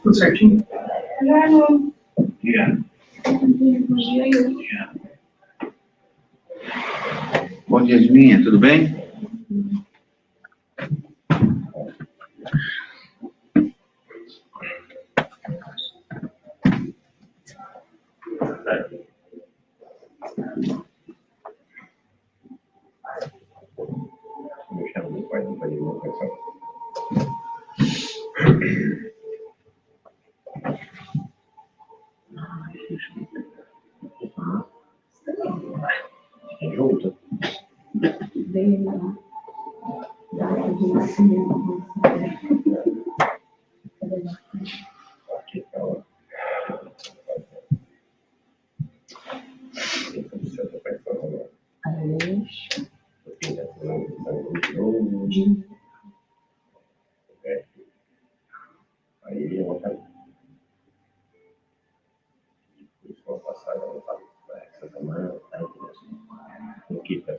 Tudo certinho? Bom dia, Edminha, tudo bem? Junto. Aí eu vou passar essa semana, aqui para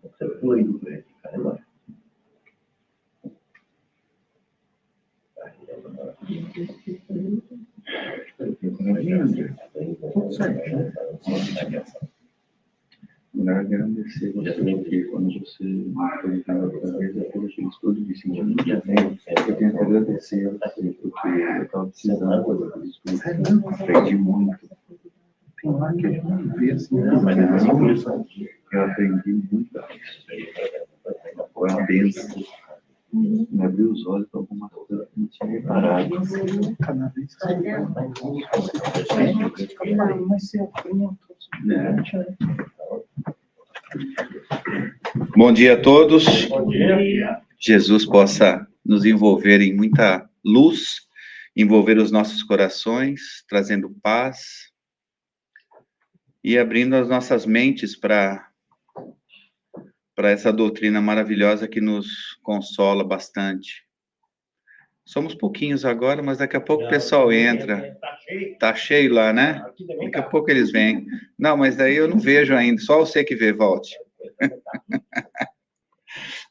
você fluido por aqui, caramba. Tudo certinho. Quero agradecer você porque quando você perguntava através da poxa, eles todos disseram que eu tenho que agradecer a você porque eu estava precisando daquele estudo, aprendi muito. Tem lá que a gente não vê assim, mas eu aprendi muito. Foi uma bênção. Me abriu os olhos para alguma coisa que não tinha reparado. Cada vez que Bom dia a todos. Bom dia. Jesus possa nos envolver em muita luz, envolver os nossos corações, trazendo paz e abrindo as nossas mentes para essa doutrina maravilhosa que nos consola bastante. Somos pouquinhos agora, mas daqui a pouco o pessoal entra. Tá cheio lá, né? Daqui a pouco eles vêm. Não, mas daí eu não vejo ainda, só você que vê, volte.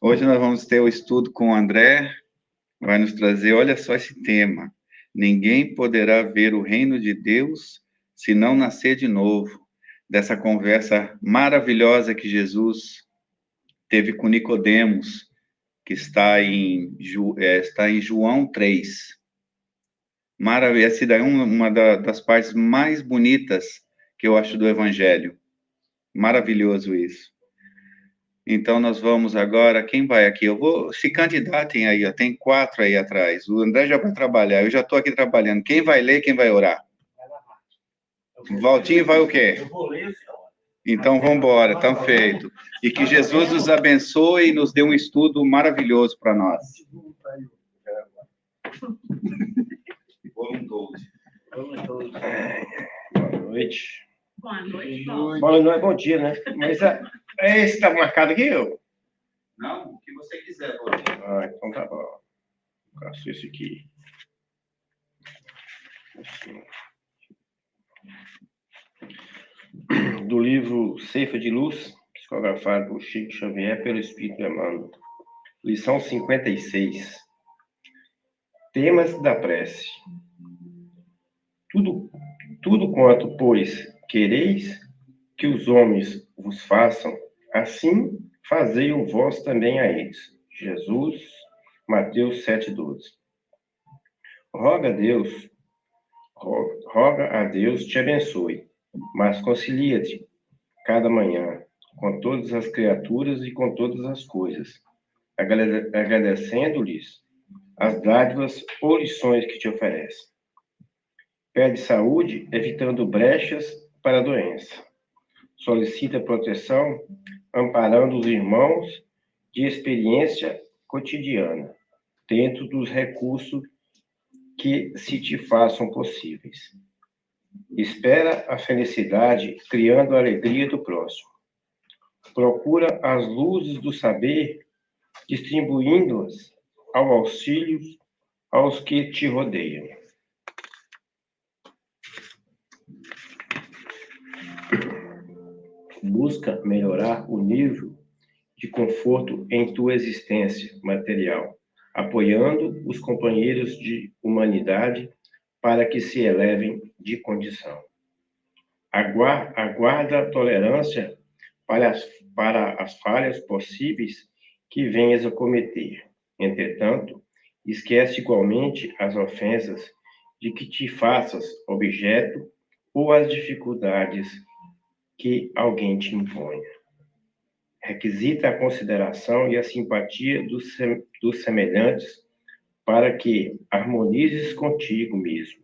Hoje nós vamos ter o estudo com o André, vai nos trazer, olha só esse tema. Ninguém poderá ver o reino de Deus se não nascer de novo. Dessa conversa maravilhosa que Jesus teve com Nicodemos, que está em João 3. Maravilha, essa daí é uma das partes mais bonitas que eu acho do Evangelho. Maravilhoso isso. Então, nós vamos agora, quem vai aqui? Se candidatem aí, ó, tem 4 aí atrás. O André já vai trabalhar, eu já estou aqui trabalhando. Quem vai ler, quem vai orar? Valtinho vai o quê? Eu vou ler, Então, vamos embora, está feito. E que Jesus nos abençoe e nos dê um estudo maravilhoso para nós. Volume 12. Boa noite. Boa noite. Boa noite, bom dia, né? Mas esse está marcado aqui, eu? Não, o que você quiser, Valtinho. Então tá bom. Faço esse aqui. Assim. Do livro Ceifa de Luz, psicografado por Chico Xavier pelo Espírito Emmanuel. Lição 56. Temas da prece. Tudo quanto, pois, quereis que os homens vos façam, assim fazei-o vós também a eles. Jesus, Mateus 7,12. Roga a Deus, roga a Deus te abençoe, mas concilia-te cada manhã com todas as criaturas e com todas as coisas, agradecendo-lhes as dádivas ou lições que te oferecem. Pede saúde, evitando brechas para a doença. Solicita proteção, amparando os irmãos de experiência cotidiana, dentro dos recursos que se te façam possíveis. Espera a felicidade, criando a alegria do próximo. Procura as luzes do saber, distribuindo-as ao auxílio aos que te rodeiam. Busca melhorar o nível de conforto em tua existência material, apoiando os companheiros de humanidade para que se elevem de condição. Aguarda a tolerância para as falhas possíveis que venhas a cometer. Entretanto, esquece igualmente as ofensas de que te faças objeto ou as dificuldades que alguém te imponha. Requisita a consideração e a simpatia dos semelhantes para que harmonizes contigo mesmo.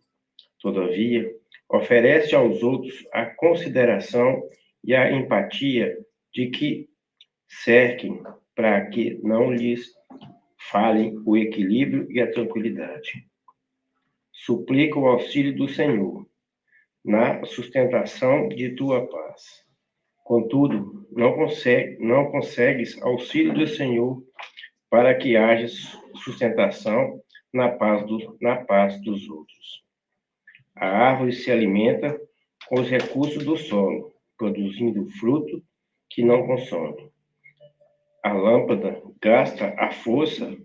Todavia, oferece aos outros a consideração e a empatia de que cerquem para que não lhes falem o equilíbrio e a tranquilidade. Suplica o auxílio do Senhor na sustentação de tua paz. Contudo, não consegues auxílio do Senhor para que haja sustentação na paz dos outros. A árvore se alimenta com os recursos do solo, produzindo fruto que não consome. A lâmpada gasta a força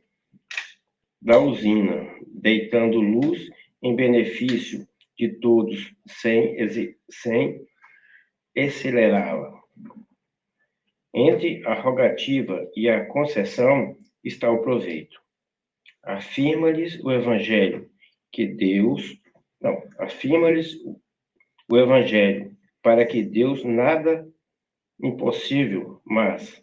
da usina, deitando luz em benefício de todos, sem acelerá-la. Entre a rogativa e a concessão está o proveito. Afirma-lhes o Evangelho para que Deus nada impossível, mas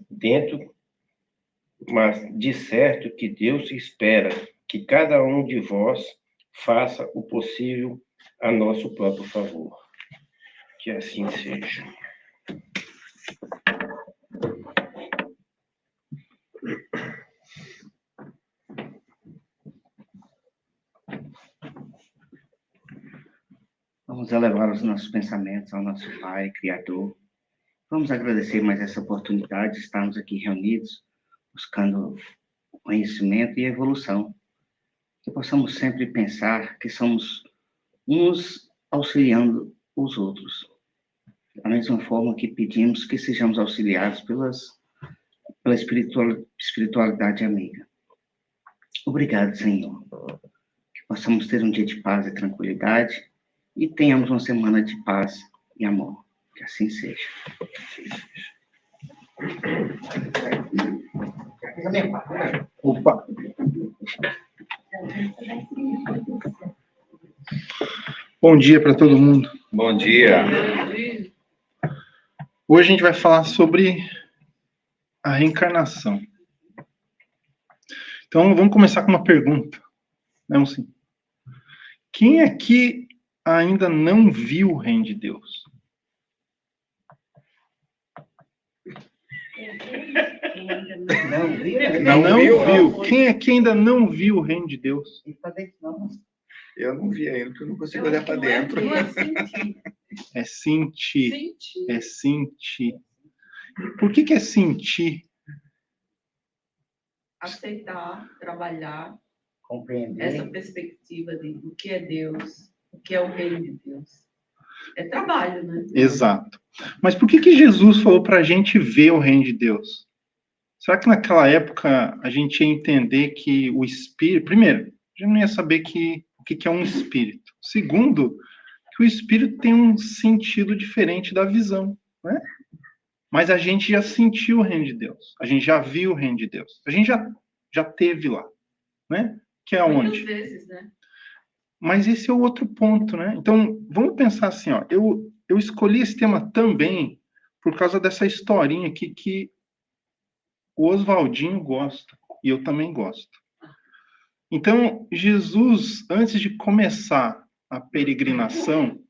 de certo que Deus espera que cada um de vós faça o possível a nosso próprio favor. Que assim seja. Vamos elevar os nossos pensamentos ao nosso Pai, Criador. Vamos agradecer mais essa oportunidade de estarmos aqui reunidos, buscando o conhecimento e a evolução. Que possamos sempre pensar que somos uns auxiliando os outros. Da mesma forma que pedimos que sejamos auxiliados pela espiritualidade amiga. Obrigado, Senhor. Que possamos ter um dia de paz e tranquilidade e tenhamos uma semana de paz e amor. Que assim seja. Opa! Bom dia para todo mundo. Bom dia. Hoje a gente vai falar sobre a reencarnação. Então, vamos começar com uma pergunta. Não, sim. Quem aqui ainda não viu o reino de Deus? Não viu? Quem aqui ainda não viu o reino de Deus? Eu não vi ainda, porque eu não consigo olhar para dentro. É sentir. É sentir. Por que é sentir? Aceitar, trabalhar, Compreender. essa perspectiva do que é Deus, o que é o reino de Deus. É trabalho, né? Exato. Mas por que Jesus falou para a gente ver o reino de Deus? Será que naquela época a gente ia entender que o espírito... Primeiro, a gente não ia saber o que é um espírito. Segundo, que o espírito tem um sentido diferente da visão, né? Mas a gente já sentiu o reino de Deus, a gente já viu o reino de Deus, a gente já teve lá, né? Que é Muitas onde? vezes, né? Mas esse é o outro ponto, né? Então, vamos pensar assim, ó. Eu escolhi esse tema também por causa dessa historinha aqui que o Oswaldinho gosta, e eu também gosto. Então, Jesus, antes de começar a peregrinação,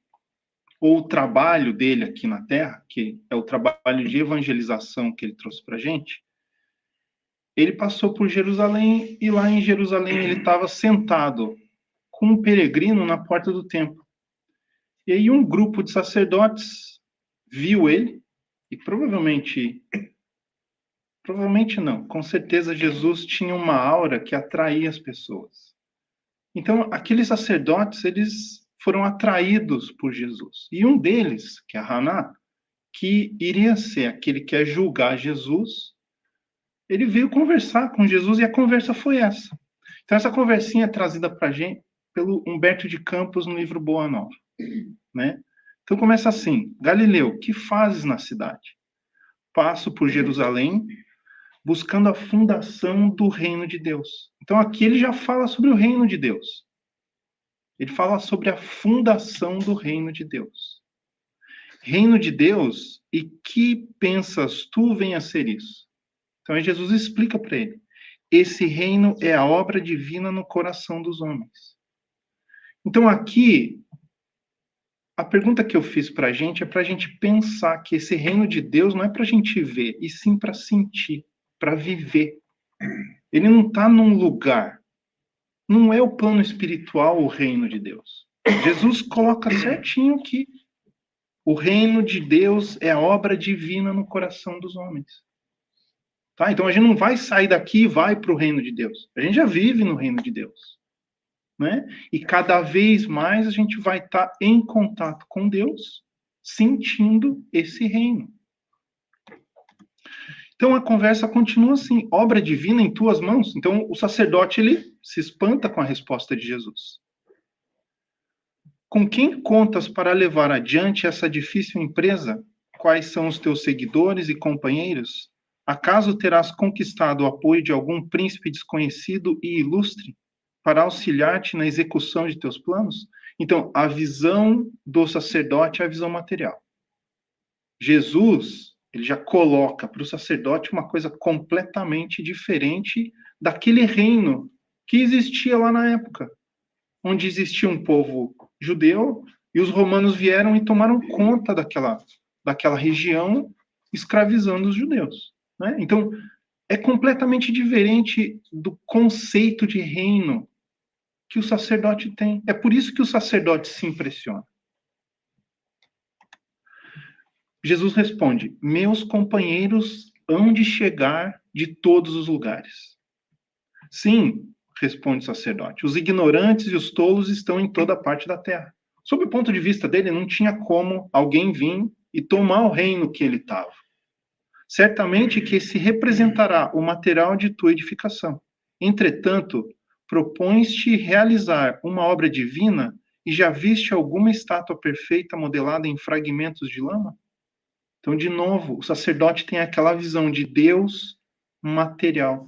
ou o trabalho dele aqui na Terra, que é o trabalho de evangelização que ele trouxe para a gente, ele passou por Jerusalém, e lá em Jerusalém ele estava sentado com um peregrino na porta do templo. E aí um grupo de sacerdotes viu ele, e provavelmente não, com certeza Jesus tinha uma aura que atraía as pessoas. Então, aqueles sacerdotes, eles foram atraídos por Jesus. E um deles, que é Haná, que iria ser aquele que ia julgar Jesus, ele veio conversar com Jesus e a conversa foi essa. Então, essa conversinha é trazida para a gente pelo Humberto de Campos no livro Boa Nova, né? Então começa assim: Galileu, que fazes na cidade? Passo por Jerusalém, buscando a fundação do reino de Deus. Então aqui ele já fala sobre o reino de Deus. Ele fala sobre a fundação do reino de Deus. Reino de Deus, e que pensas tu venha a ser isso? Então aí Jesus explica para ele: esse reino é a obra divina no coração dos homens. Então aqui a pergunta que eu fiz para a gente é para a gente pensar que esse reino de Deus não é para a gente ver, e sim para sentir, para viver. Ele não está num lugar. Não é o plano espiritual o reino de Deus. Jesus coloca certinho que o reino de Deus é a obra divina no coração dos homens. Tá? Então a gente não vai sair daqui e vai para o reino de Deus. A gente já vive no reino de Deus. Né? E cada vez mais a gente vai estar em contato com Deus, sentindo esse reino. Então a conversa continua assim: obra divina em tuas mãos. Então o sacerdote ele se espanta com a resposta de Jesus. Com quem contas para levar adiante essa difícil empresa? Quais são os teus seguidores e companheiros? Acaso terás conquistado o apoio de algum príncipe desconhecido e ilustre para auxiliar-te na execução de teus planos? Então, a visão do sacerdote é a visão material. Jesus, ele já coloca para o sacerdote uma coisa completamente diferente daquele reino que existia lá na época, onde existia um povo judeu e os romanos vieram e tomaram conta daquela região, escravizando os judeus. Né? Então, é completamente diferente do conceito de reino que o sacerdote tem. É por isso que o sacerdote se impressiona. Jesus responde: meus companheiros hão de chegar de todos os lugares. Sim, responde o sacerdote, os ignorantes e os tolos estão em toda parte da terra. Sob o ponto de vista dele, não tinha como alguém vir e tomar o reino que ele estava. Certamente que se representará o material de tua edificação. Entretanto, propões-te realizar uma obra divina e já viste alguma estátua perfeita modelada em fragmentos de lama? Então, de novo, o sacerdote tem aquela visão de Deus material.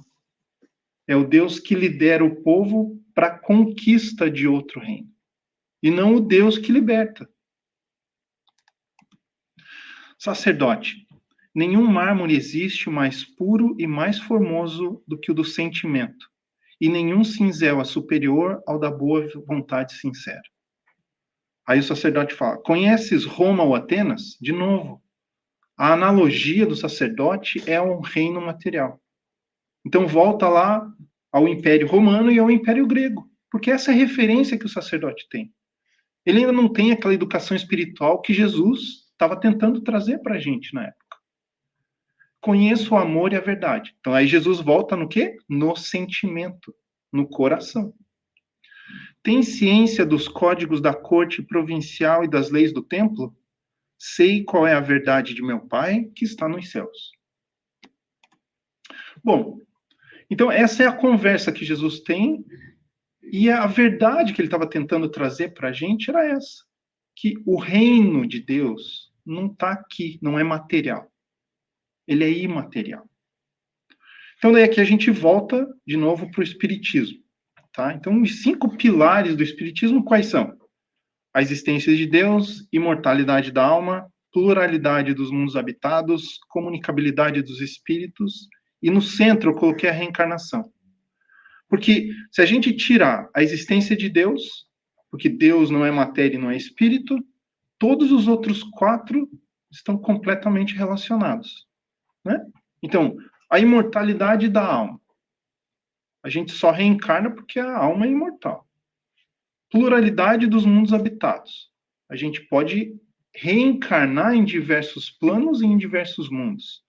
É o Deus que lidera o povo para a conquista de outro reino. E não o Deus que liberta. Sacerdote. Nenhum mármore existe mais puro e mais formoso do que o do sentimento, e nenhum cinzel é superior ao da boa vontade sincera. Aí o sacerdote fala: conheces Roma ou Atenas? De novo, a analogia do sacerdote é um reino material. Então volta lá ao Império Romano e ao Império Grego, porque essa é a referência que o sacerdote tem. Ele ainda não tem aquela educação espiritual que Jesus estava tentando trazer para a gente na época. Conheço o amor e a verdade. Então aí Jesus volta no quê? No sentimento, no coração. Tem ciência dos códigos da corte provincial e das leis do templo? Sei qual é a verdade de meu Pai que está nos céus. Bom, então essa é a conversa que Jesus tem, e a verdade que ele estava tentando trazer para a gente era essa: que o reino de Deus não está aqui, não é material. Ele é imaterial. Então, daí aqui a gente volta de novo para o Espiritismo. Tá? Então, os 5 pilares do Espiritismo quais são? A existência de Deus, imortalidade da alma, pluralidade dos mundos habitados, comunicabilidade dos espíritos, e no centro eu coloquei a reencarnação. Porque se a gente tirar a existência de Deus, porque Deus não é matéria e não é espírito, todos os outros 4 estão completamente relacionados. Né? Então, a imortalidade da alma. A gente só reencarna porque a alma é imortal. Pluralidade dos mundos habitados. A gente pode reencarnar em diversos planos e em diversos mundos.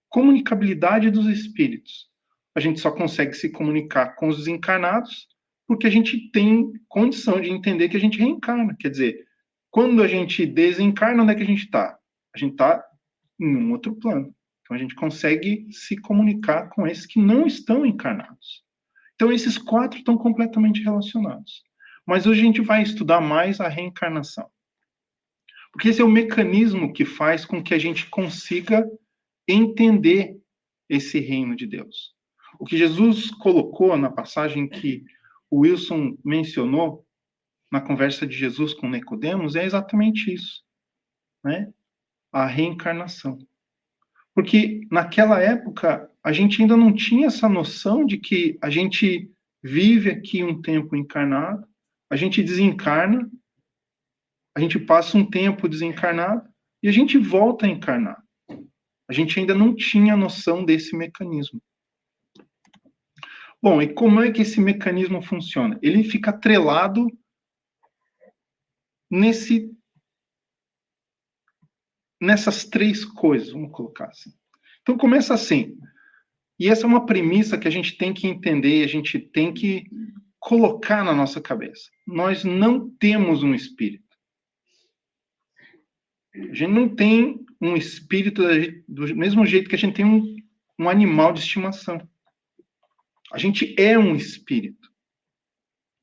Comunicabilidade dos espíritos. A gente só consegue se comunicar com os desencarnados porque a gente tem condição de entender que a gente reencarna. Quer dizer, quando a gente desencarna, onde é que a gente está? A gente está em um outro plano. Então a gente consegue se comunicar com esses que não estão encarnados. Então esses 4 estão completamente relacionados. Mas hoje a gente vai estudar mais a reencarnação. Porque esse é o mecanismo que faz com que a gente consiga entender esse reino de Deus. O que Jesus colocou na passagem que o Wilson mencionou na conversa de Jesus com Nicodemos é exatamente isso, né? A reencarnação. Porque naquela época a gente ainda não tinha essa noção de que a gente vive aqui um tempo encarnado, a gente desencarna, a gente passa um tempo desencarnado e a gente volta a encarnar. A gente ainda não tinha noção desse mecanismo. Bom, e como é que esse mecanismo funciona? Ele fica atrelado nessas 3 coisas, vamos colocar assim. Então começa assim, e essa é uma premissa que a gente tem que entender, a gente tem que colocar na nossa cabeça. Nós não temos um espírito. A gente não tem um espírito do mesmo jeito que a gente tem um animal de estimação. A gente é um espírito.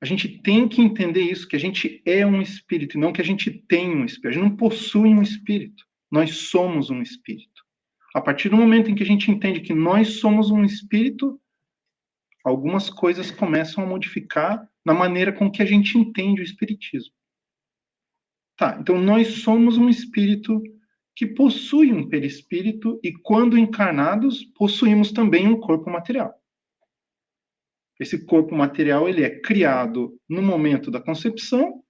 A gente tem que entender isso, que a gente é um espírito, e não que a gente tem um espírito. A gente não possui um espírito. Nós somos um espírito. A partir do momento em que a gente entende que nós somos um espírito, algumas coisas começam a modificar na maneira com que a gente entende o espiritismo. Tá, então nós somos um espírito que possui um perispírito e, quando encarnados, possuímos também um corpo material. Esse corpo material ele é criado no momento da concepção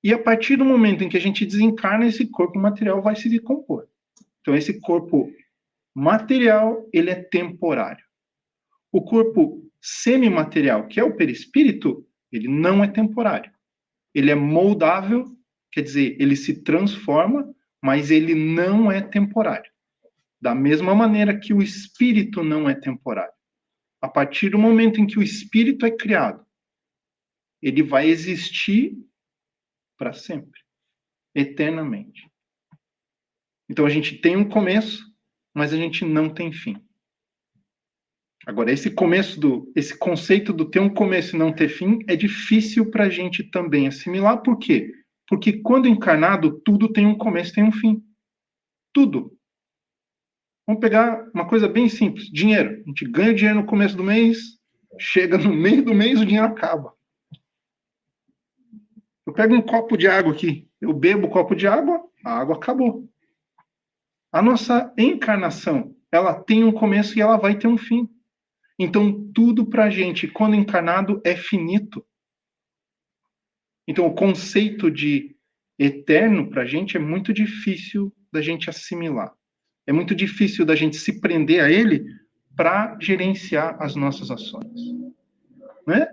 e, a partir do momento em que a gente desencarna, esse corpo material vai se decompor. Então, esse corpo material ele é temporário. O corpo semimaterial, que é o perispírito, ele não é temporário. Ele é moldável, quer dizer, ele se transforma, mas ele não é temporário. Da mesma maneira que o espírito não é temporário. A partir do momento em que o espírito é criado, ele vai existir para sempre, eternamente. Então a gente tem um começo, mas a gente não tem fim. Agora, esse conceito do ter um começo e não ter fim é difícil para a gente também assimilar. Por quê? Porque quando encarnado, tudo tem um começo e tem um fim. Tudo. Vamos pegar uma coisa bem simples. Dinheiro. A gente ganha dinheiro no começo do mês, chega no meio do mês, o dinheiro acaba. Eu pego um copo de água aqui, eu bebo o copo de água, a água acabou. A nossa encarnação, ela tem um começo e ela vai ter um fim. Então, tudo para a gente, quando encarnado, é finito. Então, o conceito de eterno para a gente é muito difícil da gente assimilar. É muito difícil da gente se prender a ele para gerenciar as nossas ações. Né?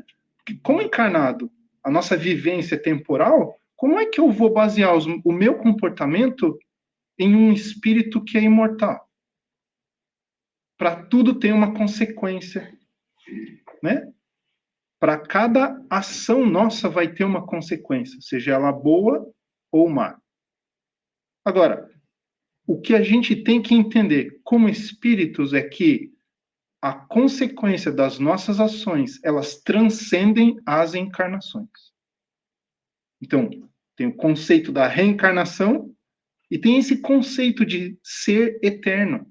Como encarnado, a nossa vivência é temporal, como é que eu vou basear o meu comportamento em um espírito que é imortal? Para tudo tem uma consequência, né? Para cada ação nossa vai ter uma consequência, seja ela boa ou má. Agora, o que a gente tem que entender como espíritos é que a consequência das nossas ações, elas transcendem as encarnações. Então, Tem o conceito da reencarnação e tem esse conceito de ser eterno.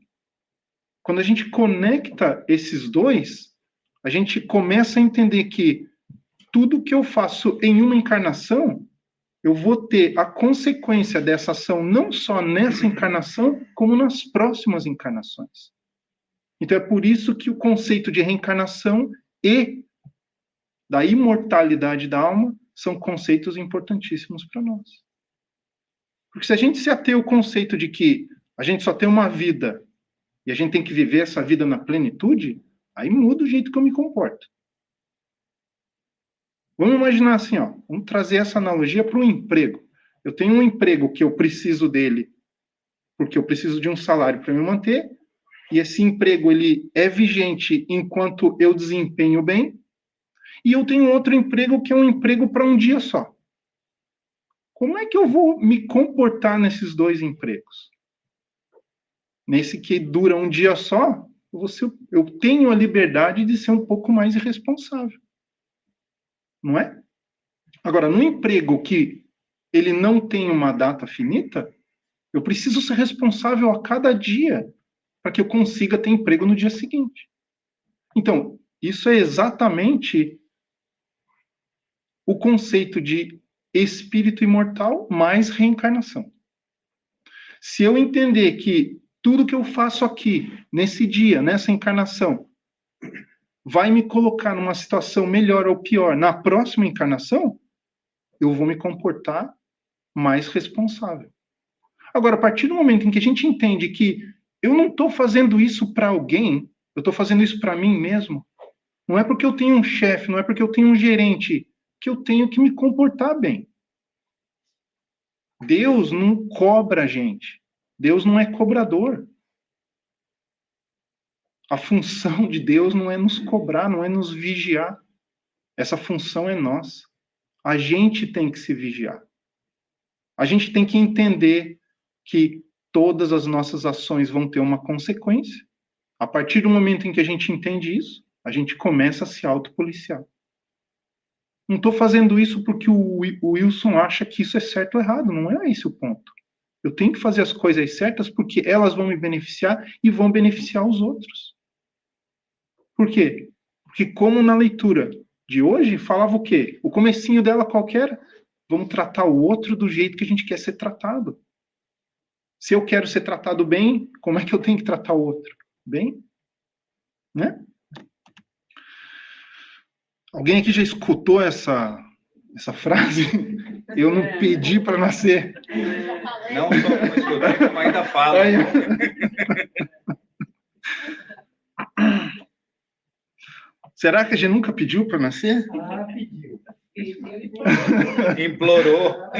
Quando a gente conecta esses dois, a gente começa a entender que tudo que eu faço em uma encarnação, eu vou ter a consequência dessa ação não só nessa encarnação, como nas próximas encarnações. Então é por isso que o conceito de reencarnação e da imortalidade da alma são conceitos importantíssimos para nós. Porque se a gente se ater ao conceito de que a gente só tem uma vida e a gente tem que viver essa vida na plenitude, aí muda o jeito que eu me comporto. Vamos imaginar assim, ó, vamos trazer essa analogia para um emprego. Eu tenho um emprego que eu preciso dele porque eu preciso de um salário para me manter, e esse emprego ele é vigente enquanto eu desempenho bem, e eu tenho outro emprego que é um emprego para um dia só. Como é que eu vou me comportar nesses dois empregos? Nesse que dura um dia só, eu tenho a liberdade de ser um pouco mais irresponsável. Não é? Agora, no emprego que ele não tem uma data finita, eu preciso ser responsável a cada dia para que eu consiga ter emprego no dia seguinte. Então, isso é exatamente o conceito de espírito imortal mais reencarnação. Se eu entender que tudo que eu faço aqui, nesse dia, nessa encarnação, vai me colocar numa situação melhor ou pior na próxima encarnação, eu vou me comportar mais responsável. Agora, a partir do momento em que a gente entende que eu não estou fazendo isso para alguém, eu estou fazendo isso para mim mesmo, não é porque eu tenho um chefe, não é porque eu tenho um gerente, que eu tenho que me comportar bem. Deus não cobra a gente. Deus não é cobrador. A função de Deus não é nos cobrar, não é nos vigiar. Essa função é nossa. A gente tem que se vigiar. A gente tem que entender que todas as nossas ações vão ter uma consequência. A partir do momento em que a gente entende isso, a gente começa a se autopoliciar. Não estou fazendo isso porque o Wilson acha que isso é certo ou errado. Não é esse o ponto. Eu tenho que fazer as coisas certas porque elas vão me beneficiar e vão beneficiar os outros. Por quê? Porque como na leitura de hoje, falava o quê? O comecinho dela qualquer, vamos tratar o outro do jeito que a gente quer ser tratado. Se eu quero ser tratado bem, como é que eu tenho que tratar o outro? Bem? Né? Alguém aqui já escutou essa frase? Eu não pedi para nascer. Não só como escutar, como ainda fala. Será que a gente nunca pediu para nascer? Ah, pediu. Implorou.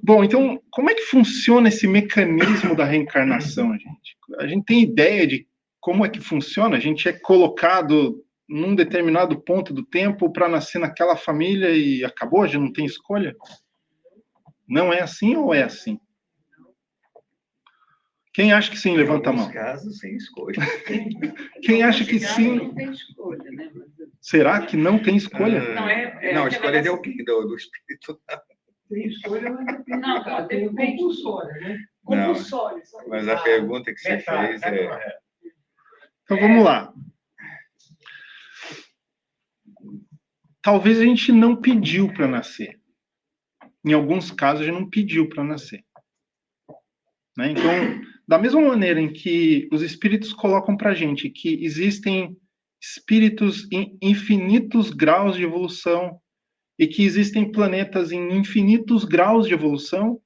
Bom, então, como é que funciona esse mecanismo da reencarnação, gente? A gente tem ideia de como é que funciona? A gente é colocado num determinado ponto do tempo para nascer naquela família e acabou? A gente não tem escolha? Não é assim ou é assim? Quem acha que sim, levanta a mão. Em alguns casos, sem escolha. Quem acha que sim? Não tem escolha, né? Será que não tem escolha? Não, a escolha de alguém, do espírito. Tem escolha, mas depende. Não, Tem depende. compulsória, né? Não, Compulsório. mas a pergunta que você fez é... Então vamos lá. Talvez a gente não pediu para nascer. Em alguns casos, a gente não pediu para nascer. Né? Então, da mesma maneira em que os espíritos colocam para a gente que existem espíritos em infinitos graus de evolução e que existem planetas em infinitos graus de evolução,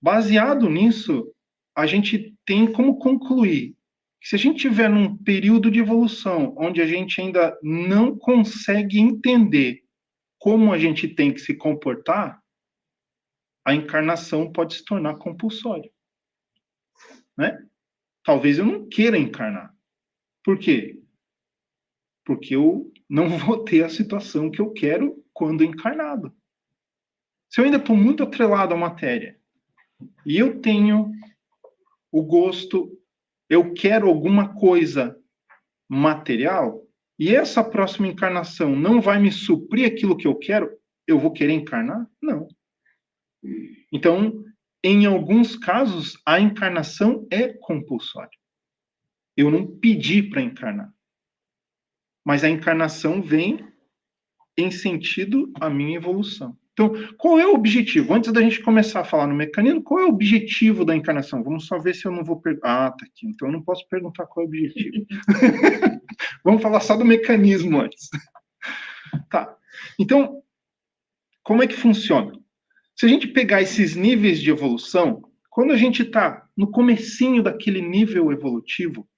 baseado nisso, a gente tem como concluir que se a gente tiver num período de evolução onde a gente ainda não consegue entender como a gente tem que se comportar, a encarnação pode se tornar compulsória. Né? Talvez eu não queira encarnar. Por quê? Porque eu não vou ter a situação que eu quero quando encarnado. Se eu ainda estou muito atrelado à matéria e eu tenho o gosto, eu quero alguma coisa material, e essa próxima encarnação não vai me suprir aquilo que eu quero, eu vou querer encarnar? Não. Então, em alguns casos, a encarnação é compulsória. Eu não pedi para encarnar. Mas a encarnação vem em sentido à minha evolução. Então, qual é o objetivo? Antes da gente começar a falar no mecanismo, qual é o objetivo da encarnação? Vamos só ver se eu não vou perguntar. Ah, tá aqui. Então eu não posso perguntar qual é o objetivo. Vamos falar só do mecanismo antes. Tá. Então, como é que funciona? Se a gente pegar esses níveis de evolução, quando a gente está no comecinho daquele nível evolutivo,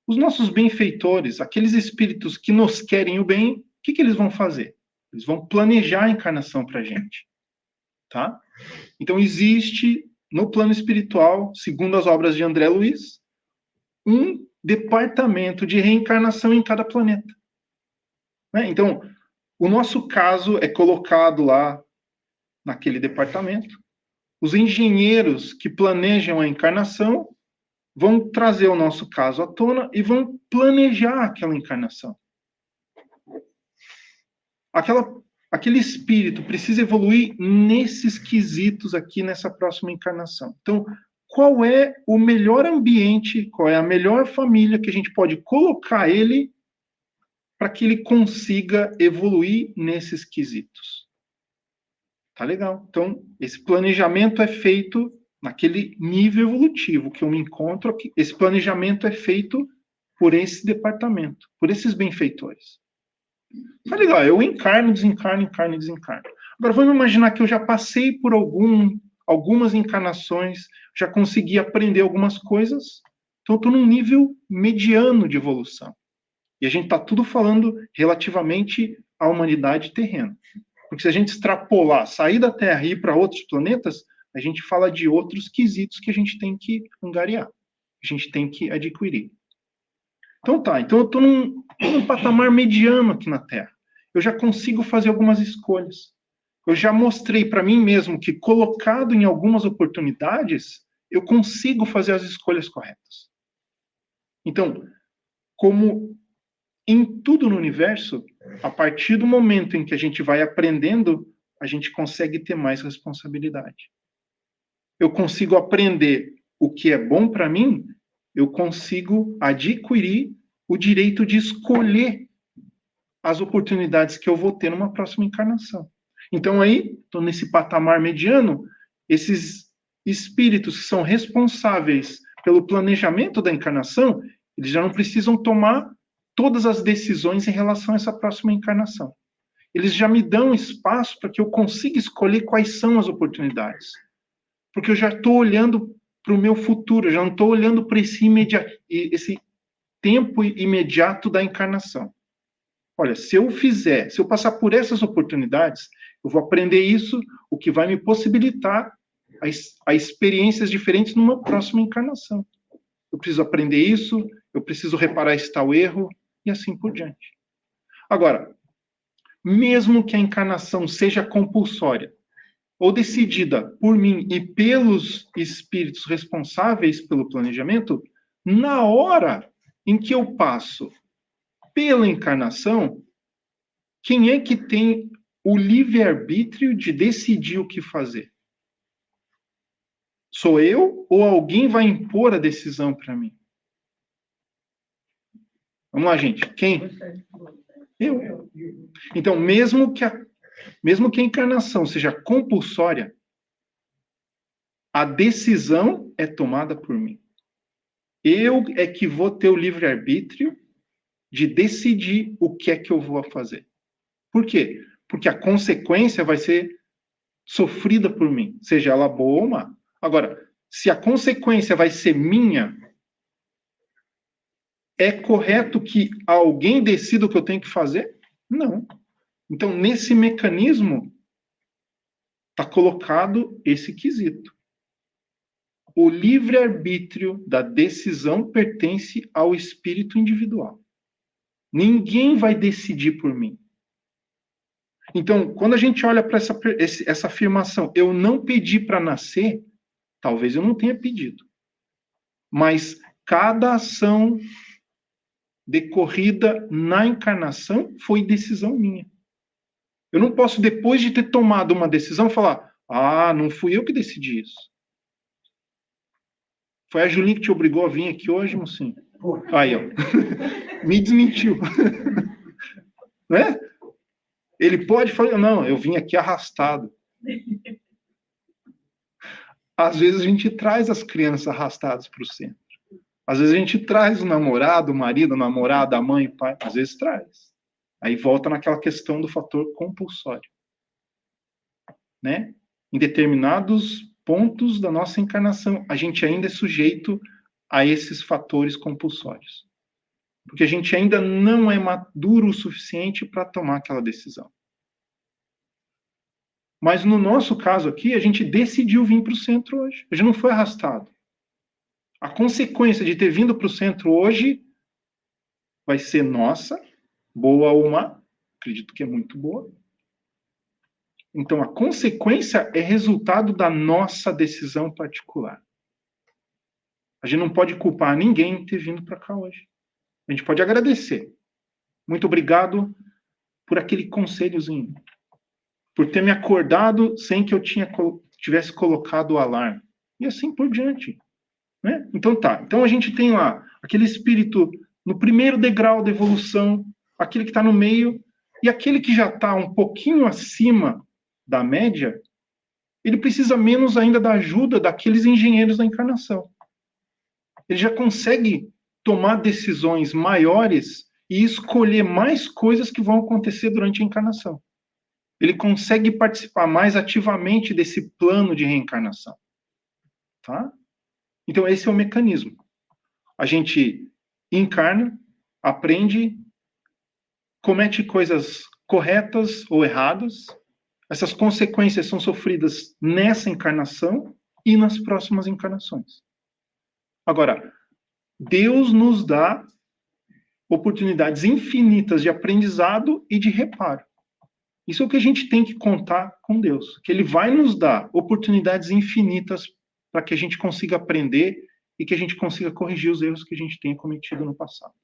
os nossos benfeitores, aqueles espíritos que nos querem o bem, o que eles vão fazer? Eles vão planejar a encarnação para a gente, tá? Então, existe, no plano espiritual, segundo as obras de André Luiz, um departamento de reencarnação em cada planeta. Né? Então, o nosso caso é colocado lá naquele departamento. Os engenheiros que planejam a encarnação vão trazer o nosso caso à tona e vão planejar aquela encarnação. Aquele espírito precisa evoluir nesses quesitos aqui nessa próxima encarnação. Então, qual é o melhor ambiente, qual é a melhor família que a gente pode colocar ele para que ele consiga evoluir nesses quesitos? Tá legal. Então, esse planejamento é feito naquele nível evolutivo que eu me encontro aqui. Esse planejamento é feito por esse departamento, por esses benfeitores. Tá legal, eu encarno, desencarno. Agora, vamos imaginar que eu já passei por algumas encarnações, já consegui aprender algumas coisas, então eu estou num nível mediano de evolução. E a gente está tudo falando relativamente à humanidade terrena. Porque se a gente extrapolar, sair da Terra e ir para outros planetas, a gente fala de outros quesitos que a gente tem que angariar, a gente tem que adquirir. Então tá, então eu estou num patamar mediano aqui na Terra. Eu já consigo fazer algumas escolhas. Eu já mostrei para mim mesmo que, colocado em algumas oportunidades, eu consigo fazer as escolhas corretas. Então, como em tudo no universo, a partir do momento em que a gente vai aprendendo, a gente consegue ter mais responsabilidade. Eu consigo aprender o que é bom para mim, eu consigo adquirir o direito de escolher as oportunidades que eu vou ter numa próxima encarnação. Então aí, estou nesse patamar mediano, esses espíritos que são responsáveis pelo planejamento da encarnação, eles já não precisam tomar todas as decisões em relação a essa próxima encarnação. Eles já me dão espaço para que eu consiga escolher quais são as oportunidades. Porque eu já estou olhando para o meu futuro, eu já não estou olhando para esse tempo imediato da encarnação. Olha, se eu passar por essas oportunidades, eu vou aprender isso, o que vai me possibilitar a experiências diferentes numa próxima encarnação. Eu preciso aprender isso, eu preciso reparar esse tal erro, e assim por diante. Agora, mesmo que a encarnação seja compulsória, ou decidida por mim e pelos espíritos responsáveis pelo planejamento, na hora em que eu passo pela encarnação, quem é que tem o livre-arbítrio de decidir o que fazer? Sou eu ou alguém vai impor a decisão para mim? Vamos lá, gente. Quem? Eu. Então, mesmo que a encarnação seja compulsória, a decisão é tomada por mim. Eu é que vou ter o livre-arbítrio de decidir o que é que eu vou fazer. Por quê? Porque a consequência vai ser sofrida por mim, seja ela boa ou má. Agora, se a consequência vai ser minha, é correto que alguém decida o que eu tenho que fazer? Não. Então, nesse mecanismo, está colocado esse quesito. O livre-arbítrio da decisão pertence ao espírito individual. Ninguém vai decidir por mim. Então, quando a gente olha para essa afirmação, eu não pedi para nascer, talvez eu não tenha pedido. Mas cada ação decorrida na encarnação foi decisão minha. Eu não posso, depois de ter tomado uma decisão, falar: ah, não fui eu que decidi isso. Foi a Julinha que te obrigou a vir aqui hoje, mocinho? Aí, ó. Me desmentiu. Né? Ele pode falar: não, eu vim aqui arrastado. Às vezes a gente traz as crianças arrastadas para o centro. Às vezes a gente traz o namorado, o marido, a namorada, a mãe, o pai. Às vezes traz. Aí volta naquela questão do fator compulsório. Né? Em determinados pontos da nossa encarnação, a gente ainda é sujeito a esses fatores compulsórios. Porque a gente ainda não é maduro o suficiente para tomar aquela decisão. Mas no nosso caso aqui, a gente decidiu vir para o centro hoje. A gente não foi arrastado. A consequência de ter vindo para o centro hoje vai ser nossa, boa ou má. Acredito que é muito boa. Então, a consequência é resultado da nossa decisão particular. A gente não pode culpar ninguém em ter vindo para cá hoje. A gente pode agradecer. Muito obrigado por aquele conselhozinho. Por ter me acordado sem que eu tivesse colocado o alarme. E assim por diante. Né? Então tá. Então a gente tem lá aquele espírito no primeiro degrau da evolução, aquele que está no meio, e aquele que já está um pouquinho acima da média, ele precisa menos ainda da ajuda daqueles engenheiros da encarnação. Ele já consegue tomar decisões maiores e escolher mais coisas que vão acontecer durante a encarnação. Ele consegue participar mais ativamente desse plano de reencarnação. Tá? Então, esse é o mecanismo. A gente encarna, aprende, comete coisas corretas ou erradas. Essas consequências são sofridas nessa encarnação e nas próximas encarnações. Agora, Deus nos dá oportunidades infinitas de aprendizado e de reparo. Isso é o que a gente tem que contar com Deus, que Ele vai nos dar oportunidades infinitas para que a gente consiga aprender e que a gente consiga corrigir os erros que a gente tenha cometido no passado.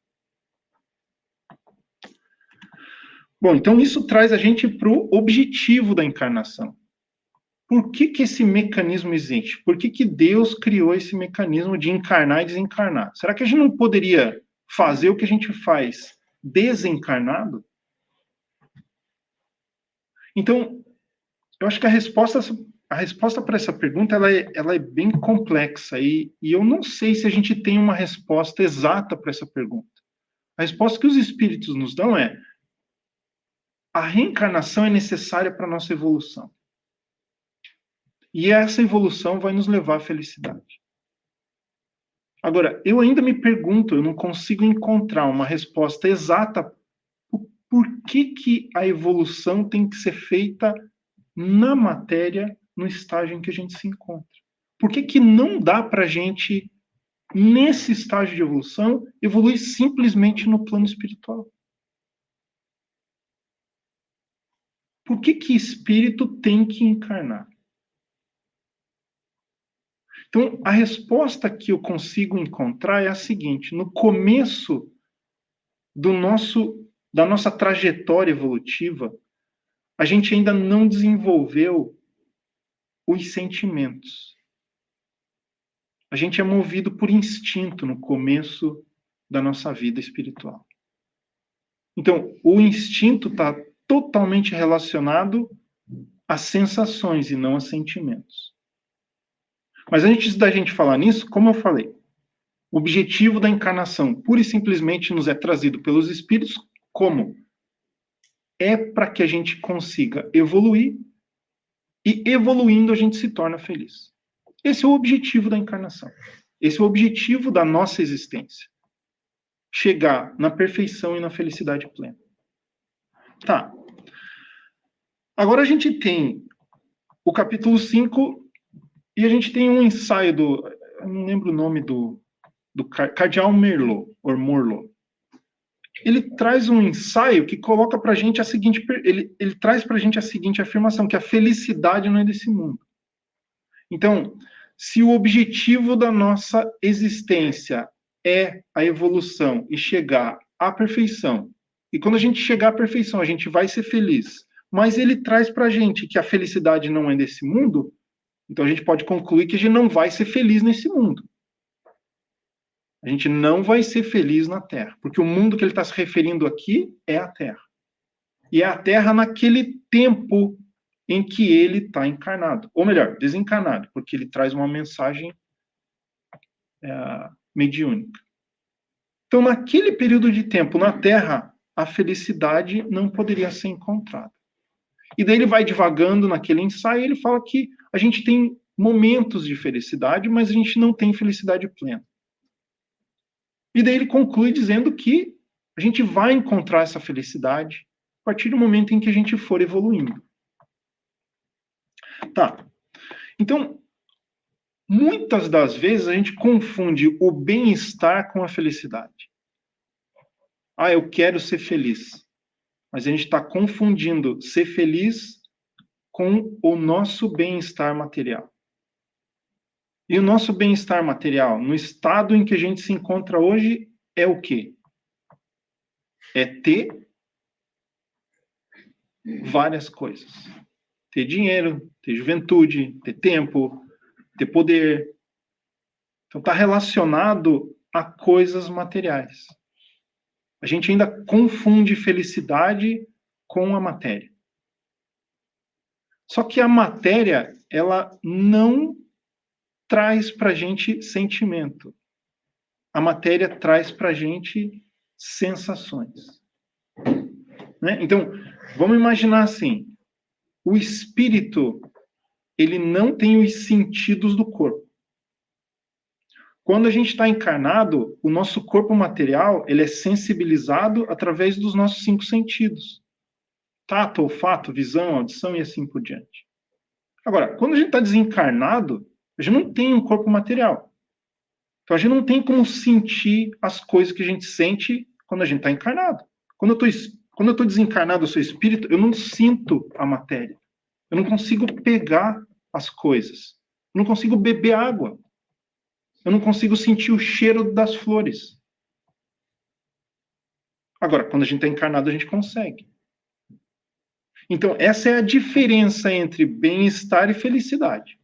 Bom, então isso traz a gente para o objetivo da encarnação. Por que esse mecanismo existe? Por que Deus criou esse mecanismo de encarnar e desencarnar? Será que a gente não poderia fazer o que a gente faz desencarnado? Então, eu acho que a resposta para essa pergunta ela é bem complexa e eu não sei se a gente tem uma resposta exata para essa pergunta. A resposta que os espíritos nos dão é: a reencarnação é necessária para a nossa evolução. E essa evolução vai nos levar à felicidade. Agora, eu ainda me pergunto, eu não consigo encontrar uma resposta exata por que a evolução tem que ser feita na matéria, no estágio em que a gente se encontra. Por que não dá para a gente, nesse estágio de evolução, evoluir simplesmente no plano espiritual? Por que espírito tem que encarnar? Então, a resposta que eu consigo encontrar é a seguinte: no começo da nossa trajetória evolutiva, a gente ainda não desenvolveu os sentimentos. A gente é movido por instinto no começo da nossa vida espiritual. Então, o instinto está totalmente relacionado às sensações e não a sentimentos. Mas antes da gente falar nisso, como eu falei, o objetivo da encarnação pura e simplesmente nos é trazido pelos espíritos como é para que a gente consiga evoluir e evoluindo a gente se torna feliz. Esse é o objetivo da encarnação. Esse é o objetivo da nossa existência. Chegar na perfeição e na felicidade plena. Tá. Agora a gente tem o capítulo 5 e a gente tem um ensaio eu não lembro o nome do Cardeal Merlot, ou Morlot. Ele traz um ensaio que coloca para a gente a seguinte, ele traz para a gente a seguinte afirmação, que a felicidade não é desse mundo. Então, se o objetivo da nossa existência é a evolução e chegar à perfeição. E quando a gente chegar à perfeição, a gente vai ser feliz. Mas ele traz para a gente que a felicidade não é desse mundo, então a gente pode concluir que a gente não vai ser feliz nesse mundo. A gente não vai ser feliz na Terra, porque o mundo que ele está se referindo aqui é a Terra. E é a Terra naquele tempo em que ele está encarnado. Ou melhor, desencarnado, porque ele traz uma mensagem mediúnica. Então, naquele período de tempo na Terra, a felicidade não poderia ser encontrada. E daí ele vai divagando naquele ensaio e ele fala que a gente tem momentos de felicidade, mas a gente não tem felicidade plena. E daí ele conclui dizendo que a gente vai encontrar essa felicidade a partir do momento em que a gente for evoluindo. Tá. Então, muitas das vezes a gente confunde o bem-estar com a felicidade. Ah, eu quero ser feliz. Mas a gente está confundindo ser feliz com o nosso bem-estar material. E o nosso bem-estar material, no estado em que a gente se encontra hoje, é o quê? É ter várias coisas. Ter dinheiro, ter juventude, ter tempo, ter poder. Então está relacionado a coisas materiais. A gente ainda confunde felicidade com a matéria. Só que a matéria, ela não traz para a gente sentimento. A matéria traz para a gente sensações. Né? Então, vamos imaginar assim, o espírito, ele não tem os sentidos do corpo. Quando a gente está encarnado, o nosso corpo material, ele é sensibilizado através dos nossos 5 sentidos. Tato, olfato, visão, audição e assim por diante. Agora, quando a gente está desencarnado, a gente não tem um corpo material. Então, a gente não tem como sentir as coisas que a gente sente quando a gente está encarnado. Quando eu estou desencarnado, eu sou espírito, eu não sinto a matéria. Eu não consigo pegar as coisas. Eu não consigo beber água. Eu não consigo sentir o cheiro das flores. Agora, quando a gente está encarnado, a gente consegue. Então, essa é a diferença entre bem-estar e felicidade.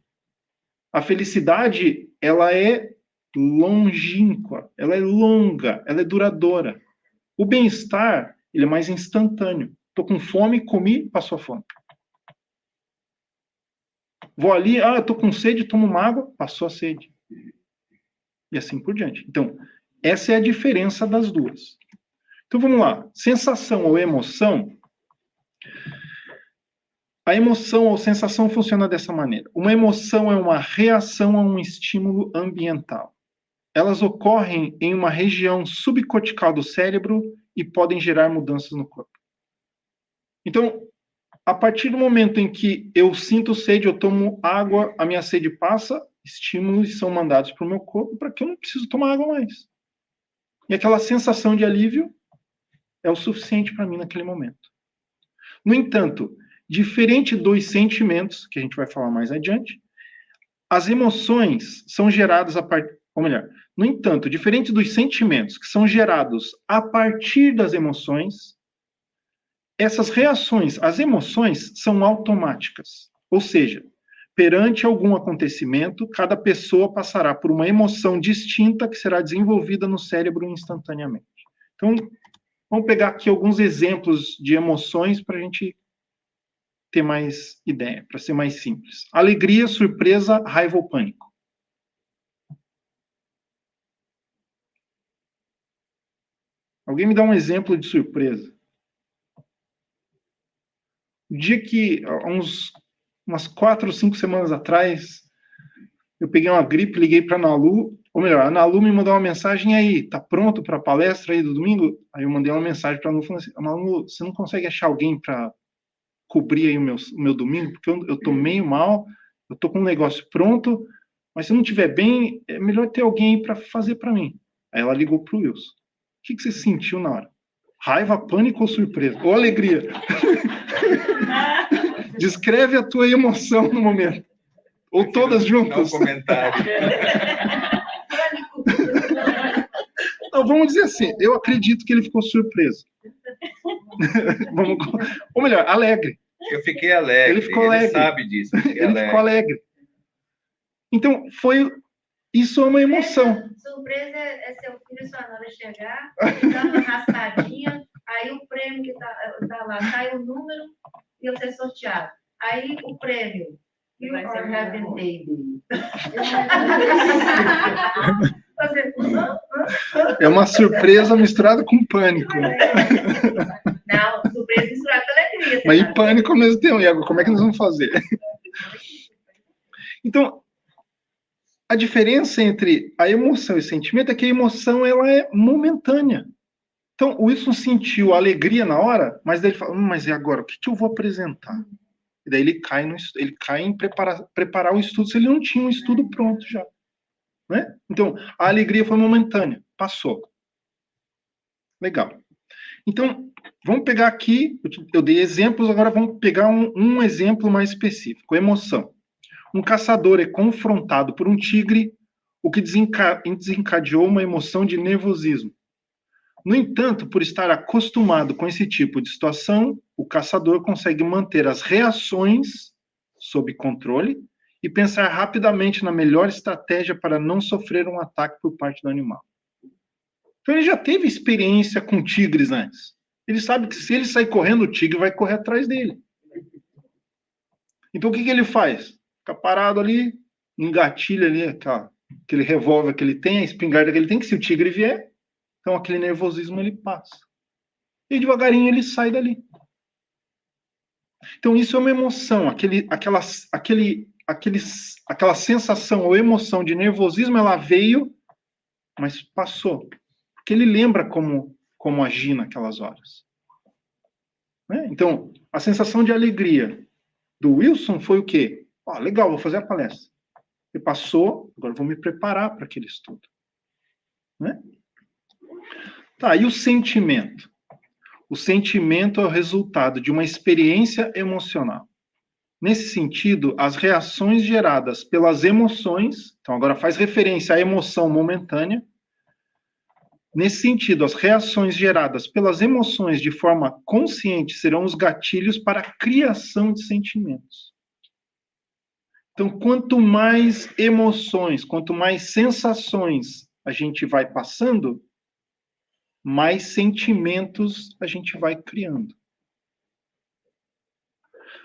A felicidade, ela é longínqua, ela é longa, ela é duradoura. O bem-estar, ele é mais instantâneo. Estou com fome, comi, passou a fome. Vou ali, estou com sede, tomo uma água, passou a sede. E assim por diante. Então, essa é a diferença das duas. Então, vamos lá. Sensação ou emoção. A emoção ou sensação funciona dessa maneira. Uma emoção é uma reação a um estímulo ambiental. Elas ocorrem em uma região subcortical do cérebro e podem gerar mudanças no corpo. Então, a partir do momento em que eu sinto sede, eu tomo água, a minha sede passa, estímulos são mandados para o meu corpo para que eu não preciso tomar água mais. E aquela sensação de alívio é o suficiente para mim naquele momento. No entanto, diferente dos sentimentos, que a gente vai falar mais adiante, as emoções são geradas a partir... Ou melhor, no entanto, diferente dos sentimentos que são gerados a partir das emoções, essas reações, as emoções, são automáticas. Ou seja, perante algum acontecimento, cada pessoa passará por uma emoção distinta que será desenvolvida no cérebro instantaneamente. Então, vamos pegar aqui alguns exemplos de emoções para a gente ter mais ideia, para ser mais simples. Alegria, surpresa, raiva ou pânico. Alguém me dá um exemplo de surpresa? O dia que, umas 4 ou 5 semanas atrás, eu peguei uma gripe, liguei para a Nalu, ou melhor, a Nalu me mandou uma mensagem, e aí, tá pronto para a palestra aí do domingo? Aí eu mandei uma mensagem para a Nalu, falando assim, Nalu, você não consegue achar alguém para cobrir aí o meu domingo? Porque eu tô meio mal, eu tô com um negócio pronto, mas se não estiver bem, é melhor ter alguém para fazer para mim. Aí ela ligou pro Wilson. O que você sentiu na hora? Raiva, pânico ou surpresa? Ou alegria? Descreve a tua emoção no momento. Ou todas juntas. Não comentário. Não, vamos dizer assim, eu acredito que ele ficou surpreso. Ou melhor, alegre. Eu fiquei alegre. Ele ficou alegre. Ele sabe disso. Ele ficou alegre. Então, isso é uma emoção. Surpresa é seu filho e sua nora chegar, dar uma raspadinha, aí o prêmio que tá lá, sai o número e você sorteado. Aí o prêmio. You are having baby. É uma surpresa misturada com pânico. Não, surpresa misturada com alegria. Mas em pânico ao mesmo tempo. E agora, como é que nós vamos fazer? Então, a diferença entre a emoção e o sentimento é que a emoção ela é momentânea. Então, o Wilson sentiu alegria na hora, mas daí ele fala, mas e agora? O que eu vou apresentar? E daí ele cai em preparar o estudo, se ele não tinha um estudo pronto já. Né? Então, a alegria foi momentânea, passou. Legal. Então, vamos pegar aqui, eu dei exemplos, agora vamos pegar um exemplo mais específico, emoção. Um caçador é confrontado por um tigre, o que desencadeou uma emoção de nervosismo. No entanto, por estar acostumado com esse tipo de situação, o caçador consegue manter as reações sob controle e pensar rapidamente na melhor estratégia para não sofrer um ataque por parte do animal. Então ele já teve experiência com tigres antes. Ele sabe que se ele sair correndo, o tigre vai correr atrás dele. Então o que ele faz? Fica parado ali, engatilha ali aquele revólver que ele tem, a espingarda que ele tem, que se o tigre vier, então aquele nervosismo ele passa. E devagarinho ele sai dali. Então isso é uma emoção, aquela sensação ou emoção de nervosismo, ela veio, mas passou. Porque ele lembra como agir naquelas horas. Né? Então, a sensação de alegria do Wilson foi o quê? Legal, vou fazer a palestra. E passou, agora vou me preparar para aquele estudo. Né? Tá, e o sentimento? O sentimento é o resultado de uma experiência emocional. Nesse sentido, as reações geradas pelas emoções, então agora faz referência à emoção momentânea. Nesse sentido, as reações geradas pelas emoções de forma consciente serão os gatilhos para a criação de sentimentos. Então, quanto mais emoções, quanto mais sensações a gente vai passando, mais sentimentos a gente vai criando.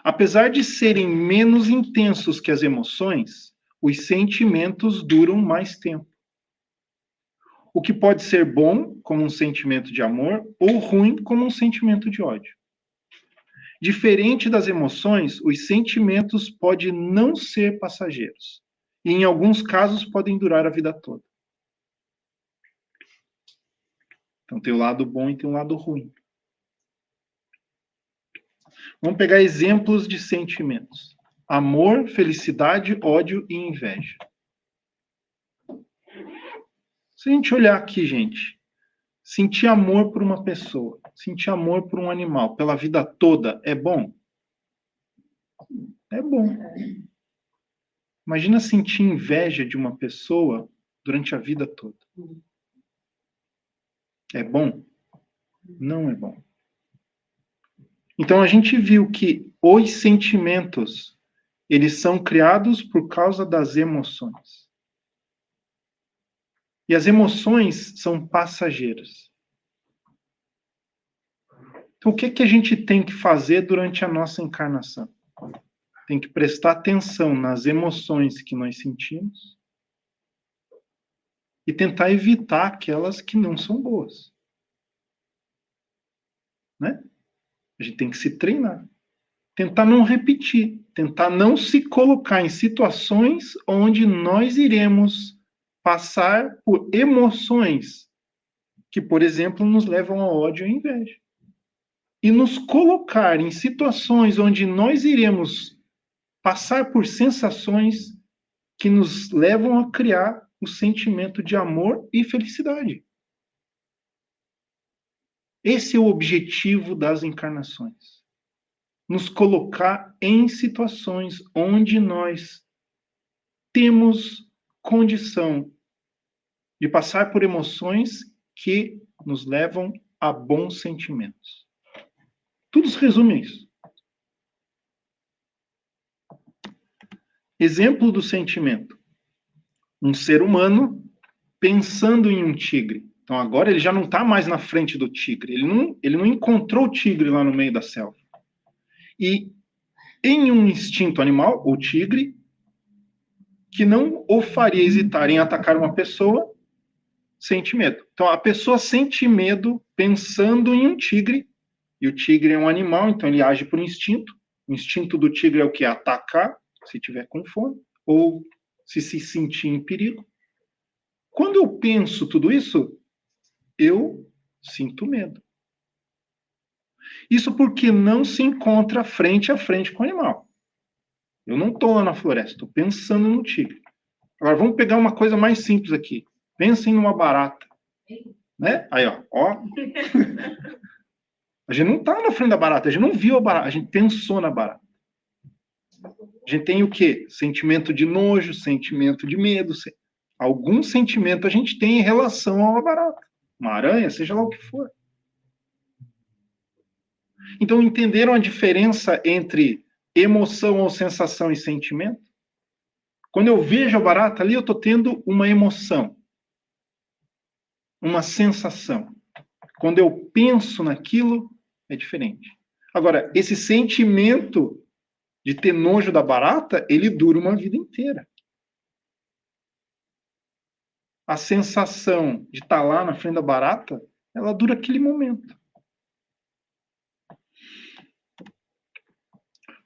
Apesar de serem menos intensos que as emoções, os sentimentos duram mais tempo. O que pode ser bom, como um sentimento de amor, ou ruim, como um sentimento de ódio. Diferente das emoções, os sentimentos podem não ser passageiros. E, em alguns casos, podem durar a vida toda. Então, tem o lado bom e tem o lado ruim. Vamos pegar exemplos de sentimentos. Amor, felicidade, ódio e inveja. Se a gente olhar aqui, gente, sentir amor por uma pessoa, sentir amor por um animal, pela vida toda, é bom? É bom. Imagina sentir inveja de uma pessoa durante a vida toda. É bom? Não é bom. Então a gente viu que os sentimentos, eles são criados por causa das emoções. E as emoções são passageiras. Então o que a gente tem que fazer durante a nossa encarnação? Tem que prestar atenção nas emoções que nós sentimos e tentar evitar aquelas que não são boas. Né? A gente tem que se treinar. Tentar não repetir. Tentar não se colocar em situações onde nós iremos passar por emoções que, por exemplo, nos levam a ódio e inveja. E nos colocar em situações onde nós iremos passar por sensações que nos levam a criar o sentimento de amor e felicidade. Esse é o objetivo das encarnações. Nos colocar em situações onde nós temos condição de passar por emoções que nos levam a bons sentimentos. Tudo se resume a isso. Exemplo do sentimento. Um ser humano pensando em um tigre. Então agora ele já não está mais na frente do tigre. Ele não encontrou o tigre lá no meio da selva. E em um instinto animal, o tigre, que não o faria hesitar em atacar uma pessoa, sente medo. Então a pessoa sente medo pensando em um tigre, e o tigre é um animal, então ele age por instinto. O instinto do tigre é o que? Atacar, se tiver com fome, ou se sentir em perigo. Quando eu penso tudo isso, eu sinto medo. Isso porque não se encontra frente a frente com o animal. Eu não estou lá na floresta, estou pensando no tigre. Agora vamos pegar uma coisa mais simples aqui. Pensem numa barata. Né? Aí, ó. A gente não está na frente da barata, a gente não viu a barata, a gente pensou na barata. A gente tem o quê? Sentimento de nojo, sentimento de medo. Algum sentimento a gente tem em relação a uma barata. Uma aranha, seja lá o que for. Então, entenderam a diferença entre emoção ou sensação e sentimento? Quando eu vejo a barata ali, eu estou tendo uma emoção, uma sensação. Quando eu penso naquilo, é diferente. Agora, esse sentimento de ter nojo da barata, ele dura uma vida inteira. A sensação de estar lá na frente da barata, ela dura aquele momento.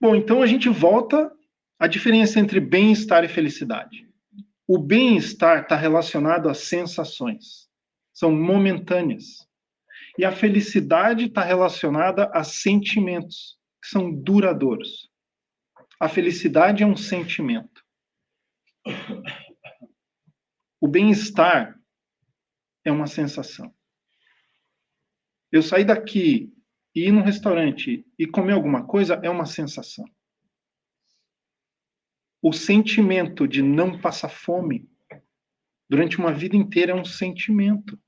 Bom, então a gente volta à diferença entre bem-estar e felicidade. O bem-estar está relacionado às sensações. São momentâneas. E a felicidade está relacionada a sentimentos, que são duradouros. A felicidade é um sentimento. O bem-estar é uma sensação. Eu sair daqui e ir num restaurante e comer alguma coisa é uma sensação. O sentimento de não passar fome durante uma vida inteira é um sentimento.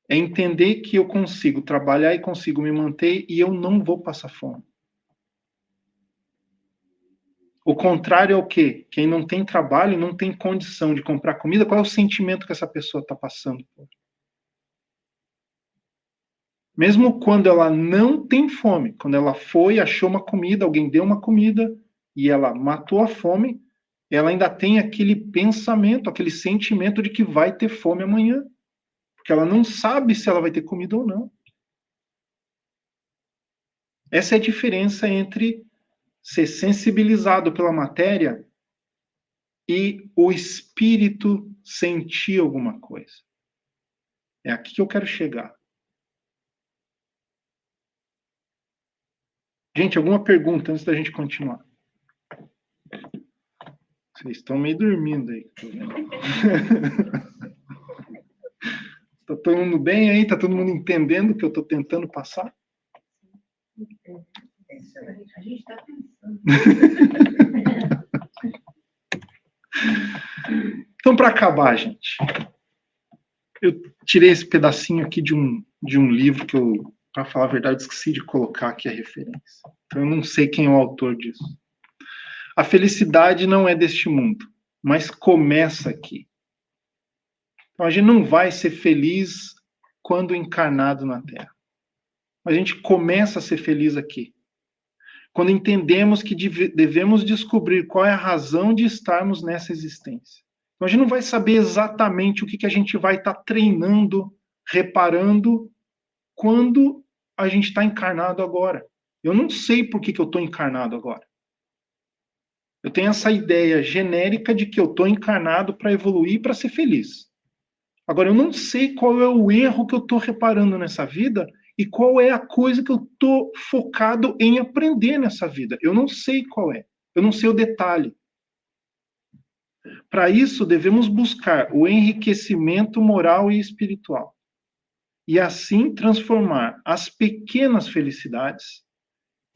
É entender que eu consigo trabalhar e consigo me manter e eu não vou passar fome. O contrário é o quê? Quem não tem trabalho, não tem condição de comprar comida, qual é o sentimento que essa pessoa está passando por? Mesmo quando ela não tem fome, quando ela foi, achou uma comida, alguém deu uma comida e ela matou a fome, ela ainda tem aquele pensamento, aquele sentimento de que vai ter fome amanhã. Porque ela não sabe se ela vai ter comida ou não. Essa é a diferença entre ser sensibilizado pela matéria e o espírito sentir alguma coisa. É aqui que eu quero chegar. Gente, alguma pergunta antes da gente continuar? Vocês estão meio dormindo aí. Tá todo mundo bem aí? Tá todo mundo entendendo o que eu estou tentando passar? A gente está pensando. Então, para acabar, gente, eu tirei esse pedacinho aqui de um livro que eu, para falar a verdade, esqueci de colocar aqui a referência. Então, eu não sei quem é o autor disso. A felicidade não é deste mundo, mas começa aqui. Então, a gente não vai ser feliz quando encarnado na Terra. A gente começa a ser feliz aqui. Quando entendemos que devemos descobrir qual é a razão de estarmos nessa existência. Então, a gente não vai saber exatamente o que a gente vai estar treinando, reparando, quando a gente está encarnado agora. Eu não sei por que eu estou encarnado agora. Eu tenho essa ideia genérica de que eu estou encarnado para evoluir, para ser feliz. Agora, eu não sei qual é o erro que eu estou reparando nessa vida e qual é a coisa que eu estou focado em aprender nessa vida. Eu não sei qual é. Eu não sei o detalhe. Para isso, devemos buscar o enriquecimento moral e espiritual. E assim transformar as pequenas felicidades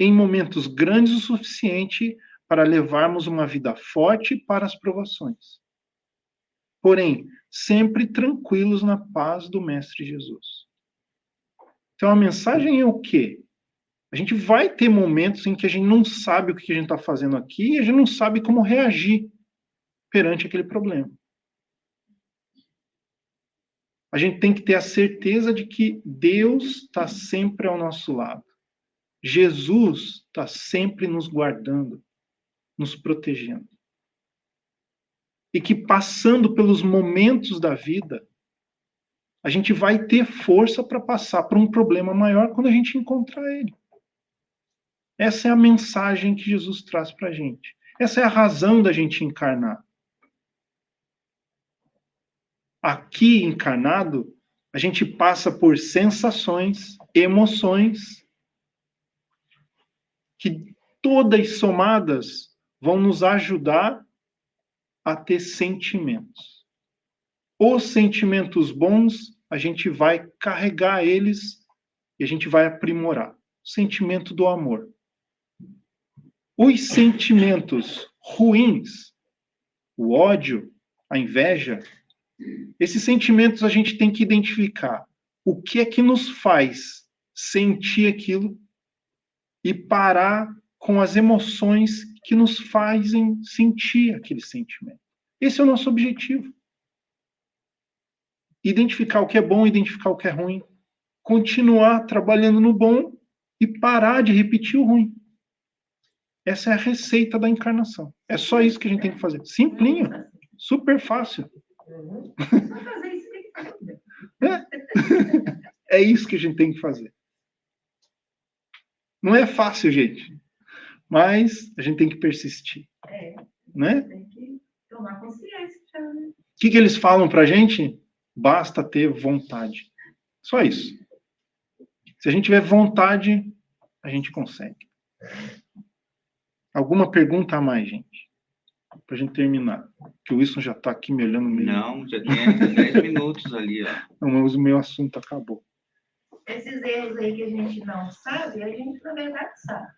em momentos grandes o suficiente para levarmos uma vida forte para as provações. porém, sempre tranquilos na paz do Mestre Jesus. Então, a mensagem é o quê? A gente vai ter momentos em que a gente não sabe o que a gente está fazendo aqui e a gente não sabe como reagir perante aquele problema. A gente tem que ter a certeza de que Deus está sempre ao nosso lado. Jesus está sempre nos guardando, nos protegendo. E que passando pelos momentos da vida, a gente vai ter força para passar por um problema maior quando a gente encontrar ele. Essa é a mensagem que Jesus traz para a gente. Essa é a razão da gente encarnar. Aqui, encarnado, a gente passa por sensações, emoções, que todas somadas vão nos ajudar a ter sentimentos. Os sentimentos bons, a gente vai carregar eles e a gente vai aprimorar. O sentimento do amor. Os sentimentos ruins, o ódio, a inveja, esses sentimentos a gente tem que identificar o que é que nos faz sentir aquilo e parar com as emoções que nos fazem sentir aquele sentimento. Esse é o nosso objetivo. Identificar o que é bom, identificar o que é ruim, continuar trabalhando no bom e parar de repetir o ruim. Essa é a receita da encarnação. É só isso que a gente tem que fazer. Simplinho, super fácil. Só fazer isso tem que fazer. É isso que a gente tem que fazer. Não é fácil, gente. Mas a gente tem que persistir. Né? Tem que tomar consciência. Né? O que eles falam pra gente? Basta ter vontade. Só isso. Se a gente tiver vontade, a gente consegue. Alguma pergunta a mais, gente? Pra gente terminar. Que o Wilson já tá aqui me olhando meio... Não, já tem ainda 10 minutos ali, ó. Não, mas o meu assunto acabou. Esses erros aí que a gente não sabe, a gente, na verdade, sabe.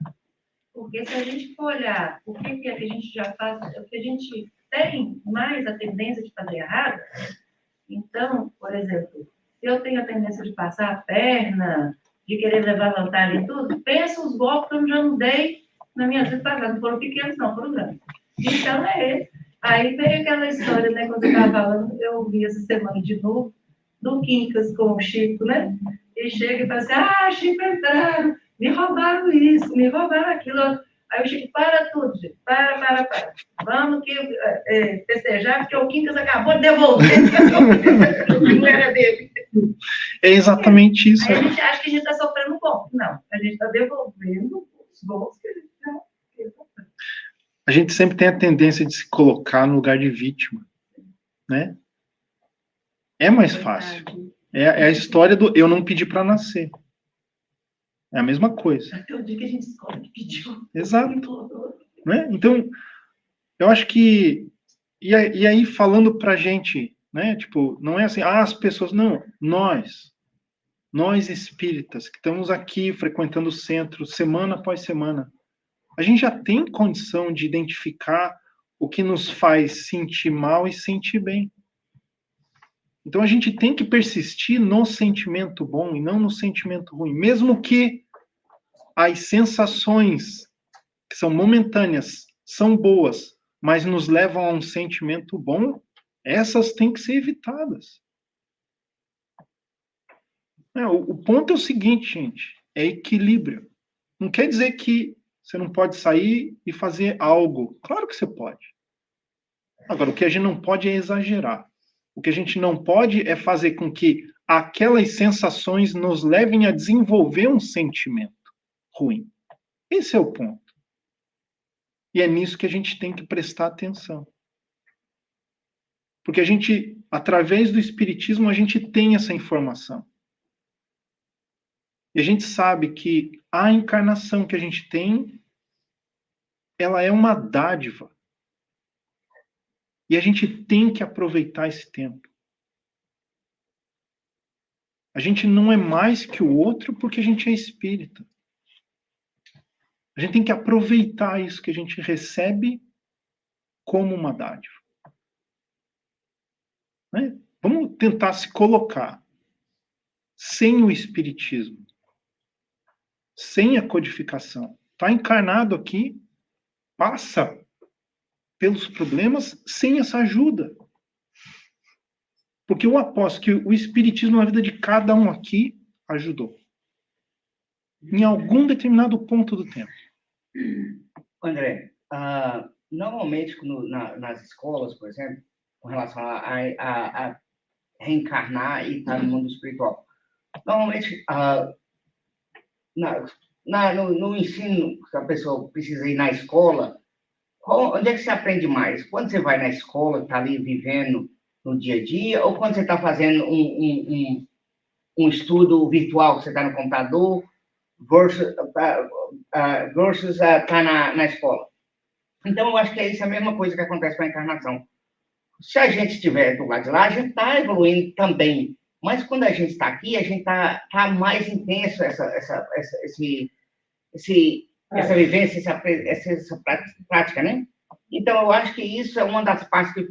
Porque se a gente for olhar o que a gente já faz, o que a gente tem mais a tendência de fazer errado, então, por exemplo, se eu tenho a tendência de passar a perna, de querer levar vantagem em tudo, pensa os golpes que eu já não dei na minha vida passada. Não foram pequenos, não, foram grandes. Então, é esse. Aí veio aquela história, né, quando eu estava falando, eu ouvi essa semana de novo, do Quincas com o Chico, né? E chega e fala assim, Chico, entraram, me roubaram isso, me roubaram aquilo. Aí o Chico, para tudo, gente, para. Vamos que festejar, porque o Quincas acabou de devolver o que não era dele. É exatamente isso. Aí a gente acha que a gente está sofrendo um pouco. Não, a gente está devolvendo os bons que a gente não. A gente sempre tem a tendência de se colocar no lugar de vítima, né? É mais fácil. É a história do eu não pedi para nascer. É a mesma coisa. Até o dia que a gente descobre que pediu. Exato. Né? Então, eu acho que... E aí, falando pra gente, né? Tipo, não é assim, as pessoas... Não, nós espíritas, que estamos aqui frequentando o centro semana após semana, a gente já tem condição de identificar o que nos faz sentir mal e sentir bem. Então a gente tem que persistir no sentimento bom e não no sentimento ruim, mesmo que as sensações que são momentâneas são boas, mas nos levam a um sentimento bom, essas têm que ser evitadas. O ponto é o seguinte, gente, é equilíbrio. Não quer dizer que você não pode sair e fazer algo. Claro que você pode. Agora, o que a gente não pode é exagerar. O que a gente não pode é fazer com que aquelas sensações nos levem a desenvolver um sentimento ruim. Esse é o ponto. E é nisso que a gente tem que prestar atenção. Porque a gente, através do Espiritismo, a gente tem essa informação. E a gente sabe que a encarnação que a gente tem, ela é uma dádiva. E a gente tem que aproveitar esse tempo. A gente não é mais que o outro porque a gente é espírita. A gente tem que aproveitar isso que a gente recebe como uma dádiva. né? Vamos tentar se colocar sem o espiritismo, sem a codificação. Está encarnado aqui, passa pelos problemas sem essa ajuda. Porque eu aposto que o espiritismo na vida de cada um aqui ajudou. Em algum determinado ponto do tempo. André, normalmente nas escolas, por exemplo, com relação a reencarnar e estar no mundo espiritual, normalmente no ensino que a pessoa precisa ir na escola, onde é que você aprende mais? Quando você vai na escola, está ali vivendo no dia a dia, ou quando você está fazendo um estudo virtual, que você está no computador, versus estar na escola? Então, eu acho que é isso a mesma coisa que acontece com a encarnação. Se a gente estiver do lado de lá, a gente está evoluindo também. Mas quando a gente está aqui, a gente está mais intenso essa vivência, essa prática, né? Então, eu acho que isso é uma das partes que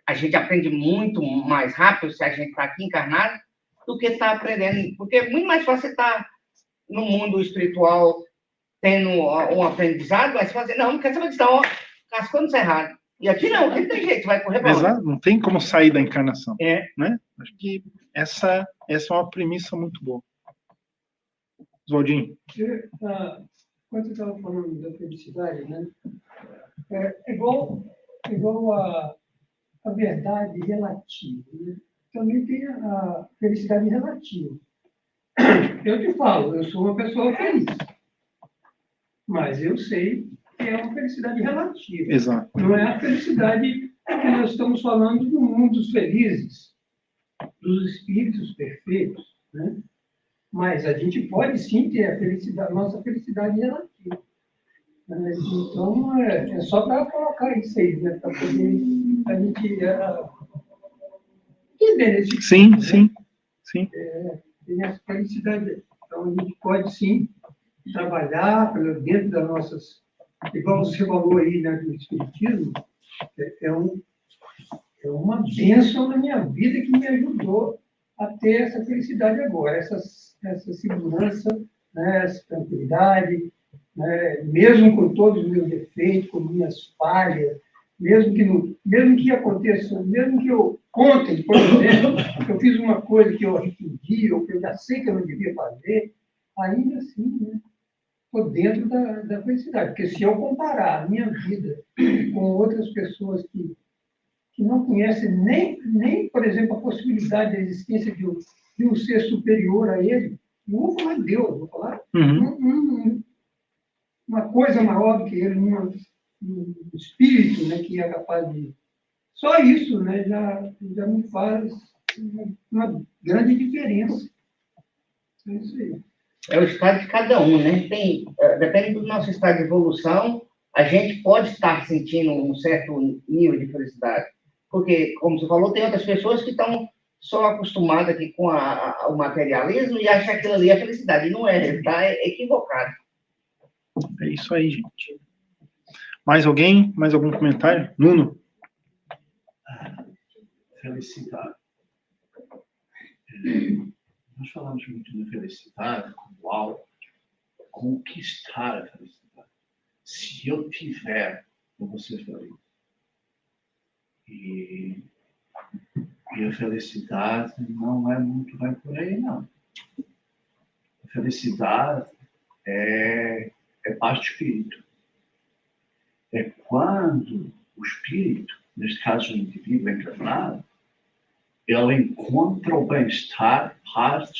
a gente aprende muito mais rápido se a gente está aqui encarnado do que está aprendendo. Porque é muito mais fácil estar no mundo espiritual tendo um aprendizado, mas fazer, não quer saber disso, não, cascando isso errado. E aqui não tem jeito, vai correr para onde? Exato, não tem como sair da encarnação. É. Né? Acho que essa é uma premissa muito boa. Oswaldinho. Quando você estava falando da felicidade, né? É igual a verdade relativa. Né? Também tem a felicidade relativa. Eu te falo, eu sou uma pessoa feliz. Mas eu sei que é uma felicidade relativa. Exato. Não é a felicidade que nós estamos falando do mundo dos felizes, dos espíritos perfeitos, né? Mas a gente pode sim ter a felicidade, nossa felicidade relativa. Então, é só para colocar isso aí, né? Para poder a gente entender esse sim, né? sim. Tem essa felicidade. Então, a gente pode sim trabalhar dentro das nossas... Igual você falou aí, né, do espiritismo, é uma bênção na minha vida que me ajudou a ter essa felicidade agora, essa segurança, né, essa tranquilidade, né, mesmo com todos os meus defeitos, com minhas falhas, mesmo que aconteça, mesmo que eu ontem, por exemplo, eu fiz uma coisa que eu arrependi, ou que eu já sei que eu não devia fazer, ainda assim, né, estou dentro da felicidade. Porque se eu comparar a minha vida com outras pessoas que não conhecem nem, por exemplo, a possibilidade da existência de um ser superior a ele, não vou falar Deus, vou falar uma coisa maior do que ele, um espírito, né, que é capaz de... Só isso, né, já me faz uma grande diferença. É isso aí. É o estado de cada um, né? Depende do nosso estado de evolução, a gente pode estar sentindo um certo nível de felicidade. Porque, como você falou, tem outras pessoas que estão só acostumadas aqui com o materialismo e acham que aquilo ali é felicidade. E não é, ele está equivocado. É isso aí, gente. Mais alguém? Mais algum comentário? Nuno? Felicidade. Nós falamos muito de felicidade como algo, conquistar a felicidade. Se eu tiver, eu vou ser feliz. E a felicidade não é muito bem por aí, não. A felicidade é paz de espírito. É quando o espírito, neste caso o indivíduo encarnado, ele encontra o bem-estar, paz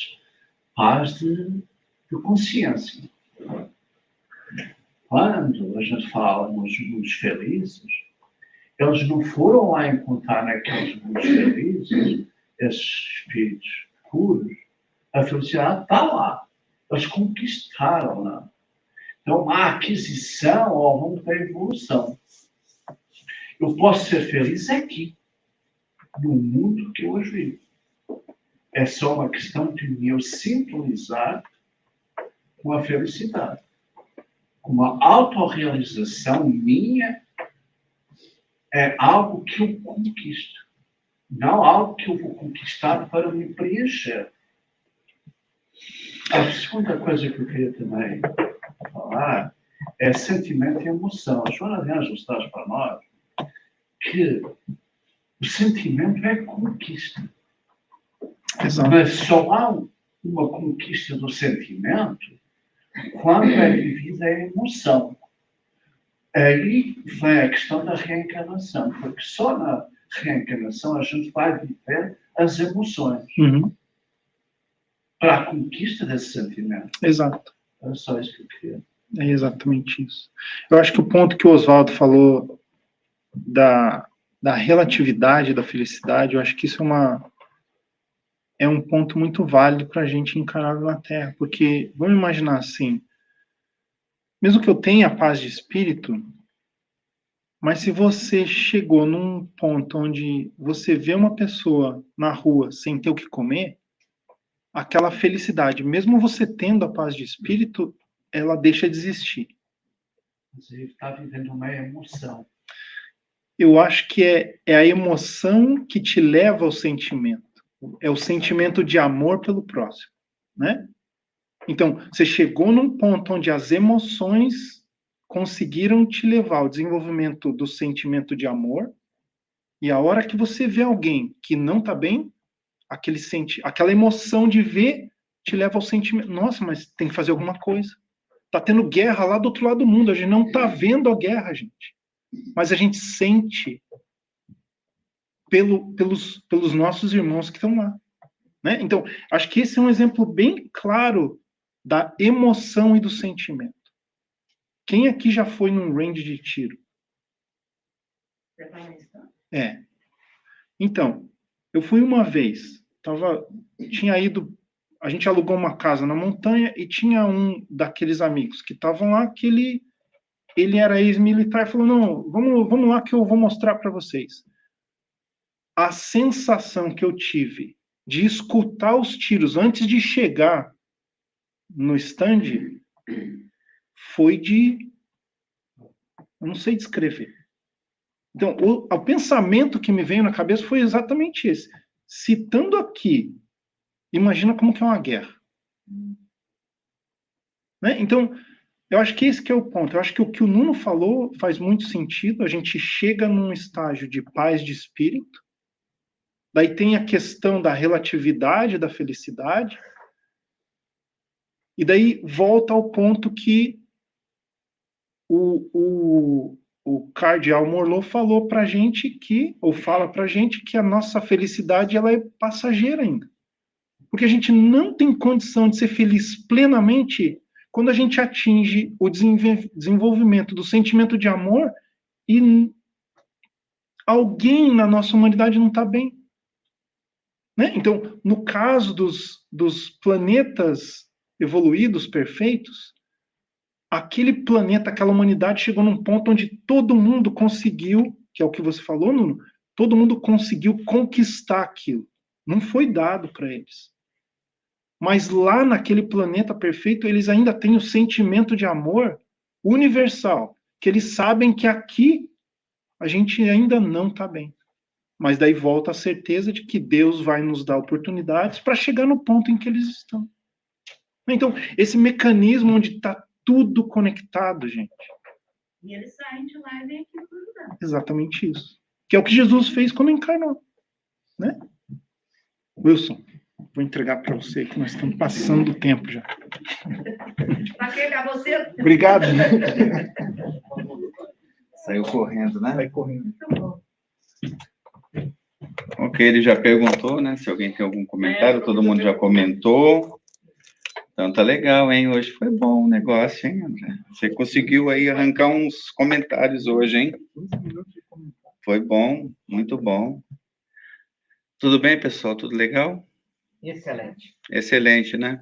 de consciência. Quando a gente fala nos mundos felizes, eles não foram lá encontrar naqueles mundos felizes, esses espíritos puros, a felicidade está lá. Eles conquistaram lá. Então, a aquisição ao longo da evolução. Eu posso ser feliz aqui, no mundo que eu hoje vivo. É só uma questão de eu sintonizar com a felicidade. Uma autorrealização minha é algo que eu conquisto. não algo que eu vou conquistar para me preencher. A segunda coisa que eu queria também falar é sentimento e emoção. A Joana de Ângeles traz para nós que o sentimento é conquista. Exato. Mas só há uma conquista do sentimento quando é vivida a emoção. Aí vem a questão da reencarnação, porque só na reencarnação a gente vai viver as emoções para a conquista desse sentimento. Exato. É só isso que eu queria. É exatamente isso. Eu acho que o ponto que o Oswaldo falou da relatividade da felicidade, eu acho que isso é um ponto muito válido para a gente encarar na Terra, porque vamos imaginar assim, mesmo que eu tenha paz de espírito, mas se você chegou num ponto onde você vê uma pessoa na rua sem ter o que comer, aquela felicidade, mesmo você tendo a paz de espírito, ela deixa de existir. Você está vivendo uma emoção. Eu acho que é a emoção que te leva ao sentimento. É o sentimento de amor pelo próximo, né? Então, você chegou num ponto onde as emoções conseguiram te levar ao desenvolvimento do sentimento de amor, e a hora que você vê alguém que não está bem, aquela emoção de ver te leva ao sentimento, nossa, mas tem que fazer alguma coisa. Tá tendo guerra lá do outro lado do mundo, a gente não tá vendo a guerra, gente. Mas a gente sente pelos nossos irmãos que estão lá, né? Então, acho que esse é um exemplo bem claro da emoção e do sentimento. Quem aqui já foi num range de tiro? É. Então, eu fui uma vez, tinha ido, a gente alugou uma casa na montanha e tinha um daqueles amigos que estavam lá, que ele era ex-militar, falou, não, vamos lá que eu vou mostrar para vocês. A sensação que eu tive de escutar os tiros antes de chegar no stand foi eu não sei descrever. Então, o pensamento que me veio na cabeça foi exatamente esse. Citando aqui, imagina como que é uma guerra. Né? Então, eu acho que esse que é o ponto. Eu acho que o que o Nuno falou faz muito sentido. A gente chega num estágio de paz de espírito. Daí tem a questão da relatividade da felicidade. E daí volta ao ponto que o cardeal Morlot falou pra gente que, ou fala pra gente que a nossa felicidade ela é passageira ainda. Porque a gente não tem condição de ser feliz plenamente quando a gente atinge o desenvolvimento do sentimento de amor e alguém na nossa humanidade não está bem. Né? Então, no caso dos planetas evoluídos, perfeitos, aquele planeta, aquela humanidade chegou num ponto onde todo mundo conseguiu, que é o que você falou, Nuno, todo mundo conseguiu conquistar aquilo. Não foi dado para eles. Mas lá naquele planeta perfeito, eles ainda têm o sentimento de amor universal, que eles sabem que aqui a gente ainda não está bem. Mas daí volta a certeza de que Deus vai nos dar oportunidades para chegar no ponto em que eles estão. Então, esse mecanismo onde está tudo conectado, gente. E eles saem de lá e vêm aqui para ajudar. Exatamente isso. Que é o que Jesus fez quando encarnou. Né? Wilson, vou entregar para você, que nós estamos passando o tempo já. Para quem você? Obrigado. Saiu correndo, né? Vai correndo. Muito bom. Ok, ele já perguntou, né? Se alguém tem algum comentário, todo mundo já comentou. Então tá legal, hein? Hoje foi bom o negócio, hein, André? Você conseguiu aí arrancar uns comentários hoje, hein? Foi bom, muito bom. Tudo bem, pessoal? Tudo legal? Excelente. Excelente, né?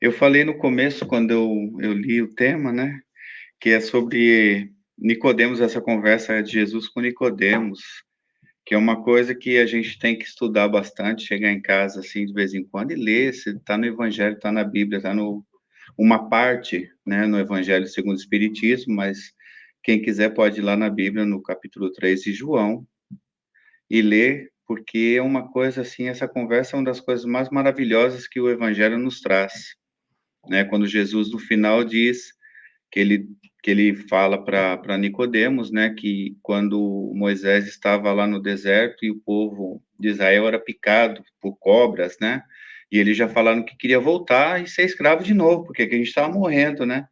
Eu falei no começo, quando eu li o tema, né? Que é sobre Nicodemos, essa conversa de Jesus com Nicodemos, que é uma coisa que a gente tem que estudar bastante, chegar em casa, assim, de vez em quando, e ler, se está no Evangelho, está na Bíblia, está uma parte, né, no Evangelho segundo o Espiritismo, mas quem quiser pode ir lá na Bíblia, no capítulo 3 de João, e ler porque é uma coisa assim, essa conversa é uma das coisas mais maravilhosas que o Evangelho nos traz, né? Quando Jesus, no final, diz que ele fala para Nicodemos, né, que quando Moisés estava lá no deserto e o povo de Israel era picado por cobras, né, e eles já falaram que queria voltar e ser escravo de novo, porque a gente estava morrendo, né,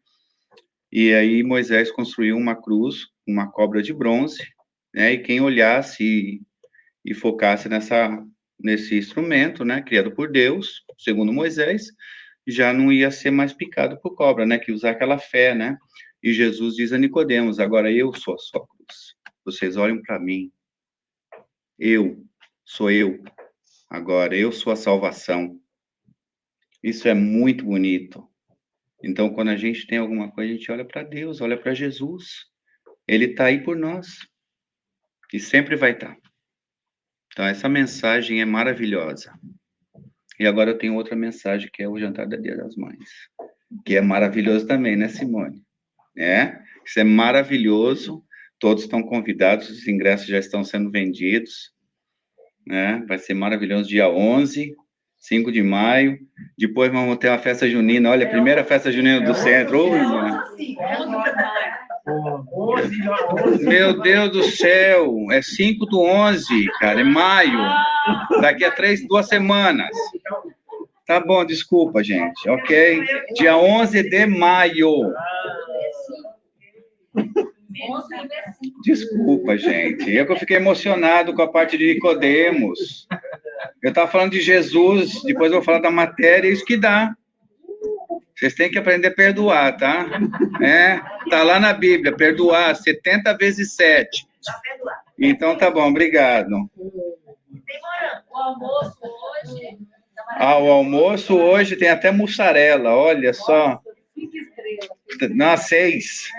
e aí Moisés construiu uma cruz, uma cobra de bronze, né, e quem olhasse e focasse nesse instrumento, né, criado por Deus, segundo Moisés, já não ia ser mais picado por cobra, né, que usar aquela fé, né, e Jesus diz a Nicodemos, agora eu sou a sua cruz, vocês olham para mim, sou eu, agora eu sou a salvação, isso é muito bonito. Então, quando a gente tem alguma coisa, a gente olha para Deus, olha para Jesus, Ele está aí por nós, e sempre vai estar. Então, essa mensagem é maravilhosa. E agora eu tenho outra mensagem, que é o jantar da Dia das Mães, que é maravilhoso também, né, Simone? Isso é maravilhoso, todos estão convidados, os ingressos já estão sendo vendidos, né? Vai ser maravilhoso, dia 11, 5 de maio, depois vamos ter uma festa junina, olha, a primeira festa junina do centro. Meu Deus do céu, é 5/11, cara, é maio, daqui a 2 semanas. Tá bom, desculpa, gente, ok? Dia 11 de maio. Desculpa, gente. Eu que eu fiquei emocionado com a parte de Nicodemos. Eu estava falando de Jesus, depois eu vou falar da matéria, isso que dá. Vocês têm que aprender a perdoar, tá? Tá lá na Bíblia, perdoar 70 vezes 7. Então tá bom, obrigado. O almoço hoje... O almoço hoje tem até mussarela, olha só. Não, 6.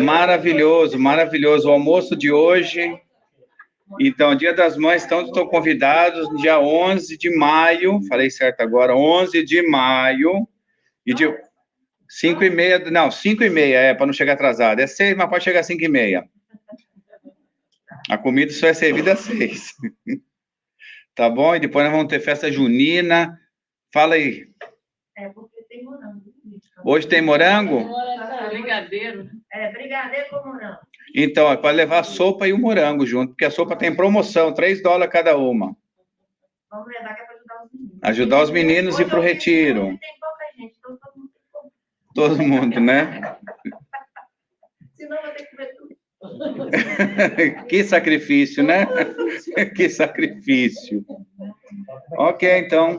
Maravilhoso, maravilhoso. O almoço de hoje. Então, Dia das Mães, todos estão convidados, dia 11 de maio. Falei certo agora, 11 de maio. E de 5h30, não, 5h30, para não chegar atrasado. É 6, mas pode chegar às 5h30. A comida só é servida às 6. Tá bom? E depois nós vamos ter festa junina. Fala aí. Porque tem morango. Hoje tem morango? Brigadeiro. Brigadeiro com morango. Então, é para levar a sopa e o morango junto, porque a sopa tem promoção, $3 cada uma. Vamos levar, que é para ajudar os meninos. Ajudar os meninos e ir para o retiro. Tem pouca gente, então todo mundo tem pouco. Todo mundo, né? Senão vai ter que comer tudo. Que sacrifício, né? Que sacrifício. Ok, então.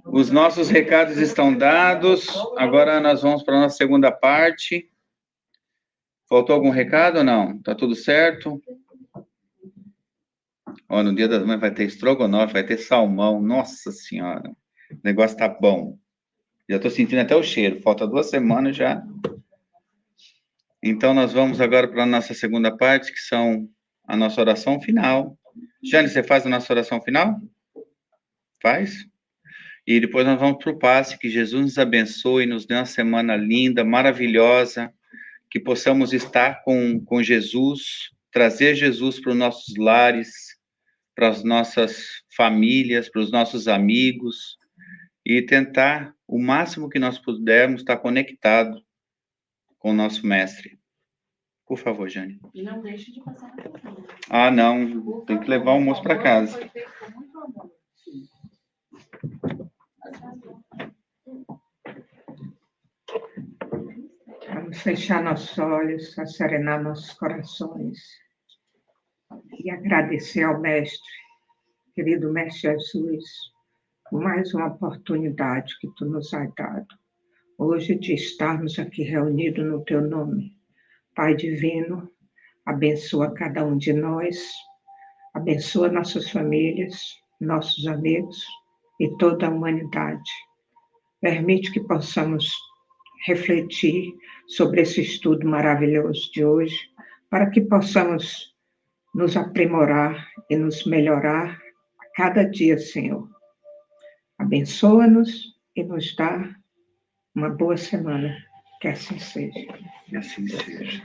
Os nossos recados estão dados. Agora nós vamos para a nossa segunda parte. Faltou algum recado ou não? Tá tudo certo? No Dia das Mães vai ter estrogonofe, vai ter salmão. Nossa Senhora. O negócio tá bom. Já estou sentindo até o cheiro. Falta 2 semanas já. Então, nós vamos agora para a nossa segunda parte, que são a nossa oração final. Jane, você faz a nossa oração final? Faz? E depois nós vamos para o passe, que Jesus nos abençoe, nos dê uma semana linda, maravilhosa, que possamos estar com Jesus, trazer Jesus para os nossos lares, para as nossas famílias, para os nossos amigos, e tentar, o máximo que nós pudermos, estar conectado com o nosso mestre. Por favor, Jane. E não deixe de passar na cozinha. Não. Tem que levar o almoço para casa. Foi feito com muito amor. Vamos fechar nossos olhos, serenar nossos corações e agradecer ao Mestre, querido Mestre Jesus, por mais uma oportunidade que Tu nos has dado, hoje de estarmos aqui reunidos no Teu nome. Pai Divino, abençoa cada um de nós, abençoa nossas famílias, nossos amigos e toda a humanidade. Permite que possamos refletir sobre esse estudo maravilhoso de hoje, para que possamos nos aprimorar e nos melhorar a cada dia, Senhor. Abençoa-nos e nos dá uma boa semana. Que assim seja. Que assim seja.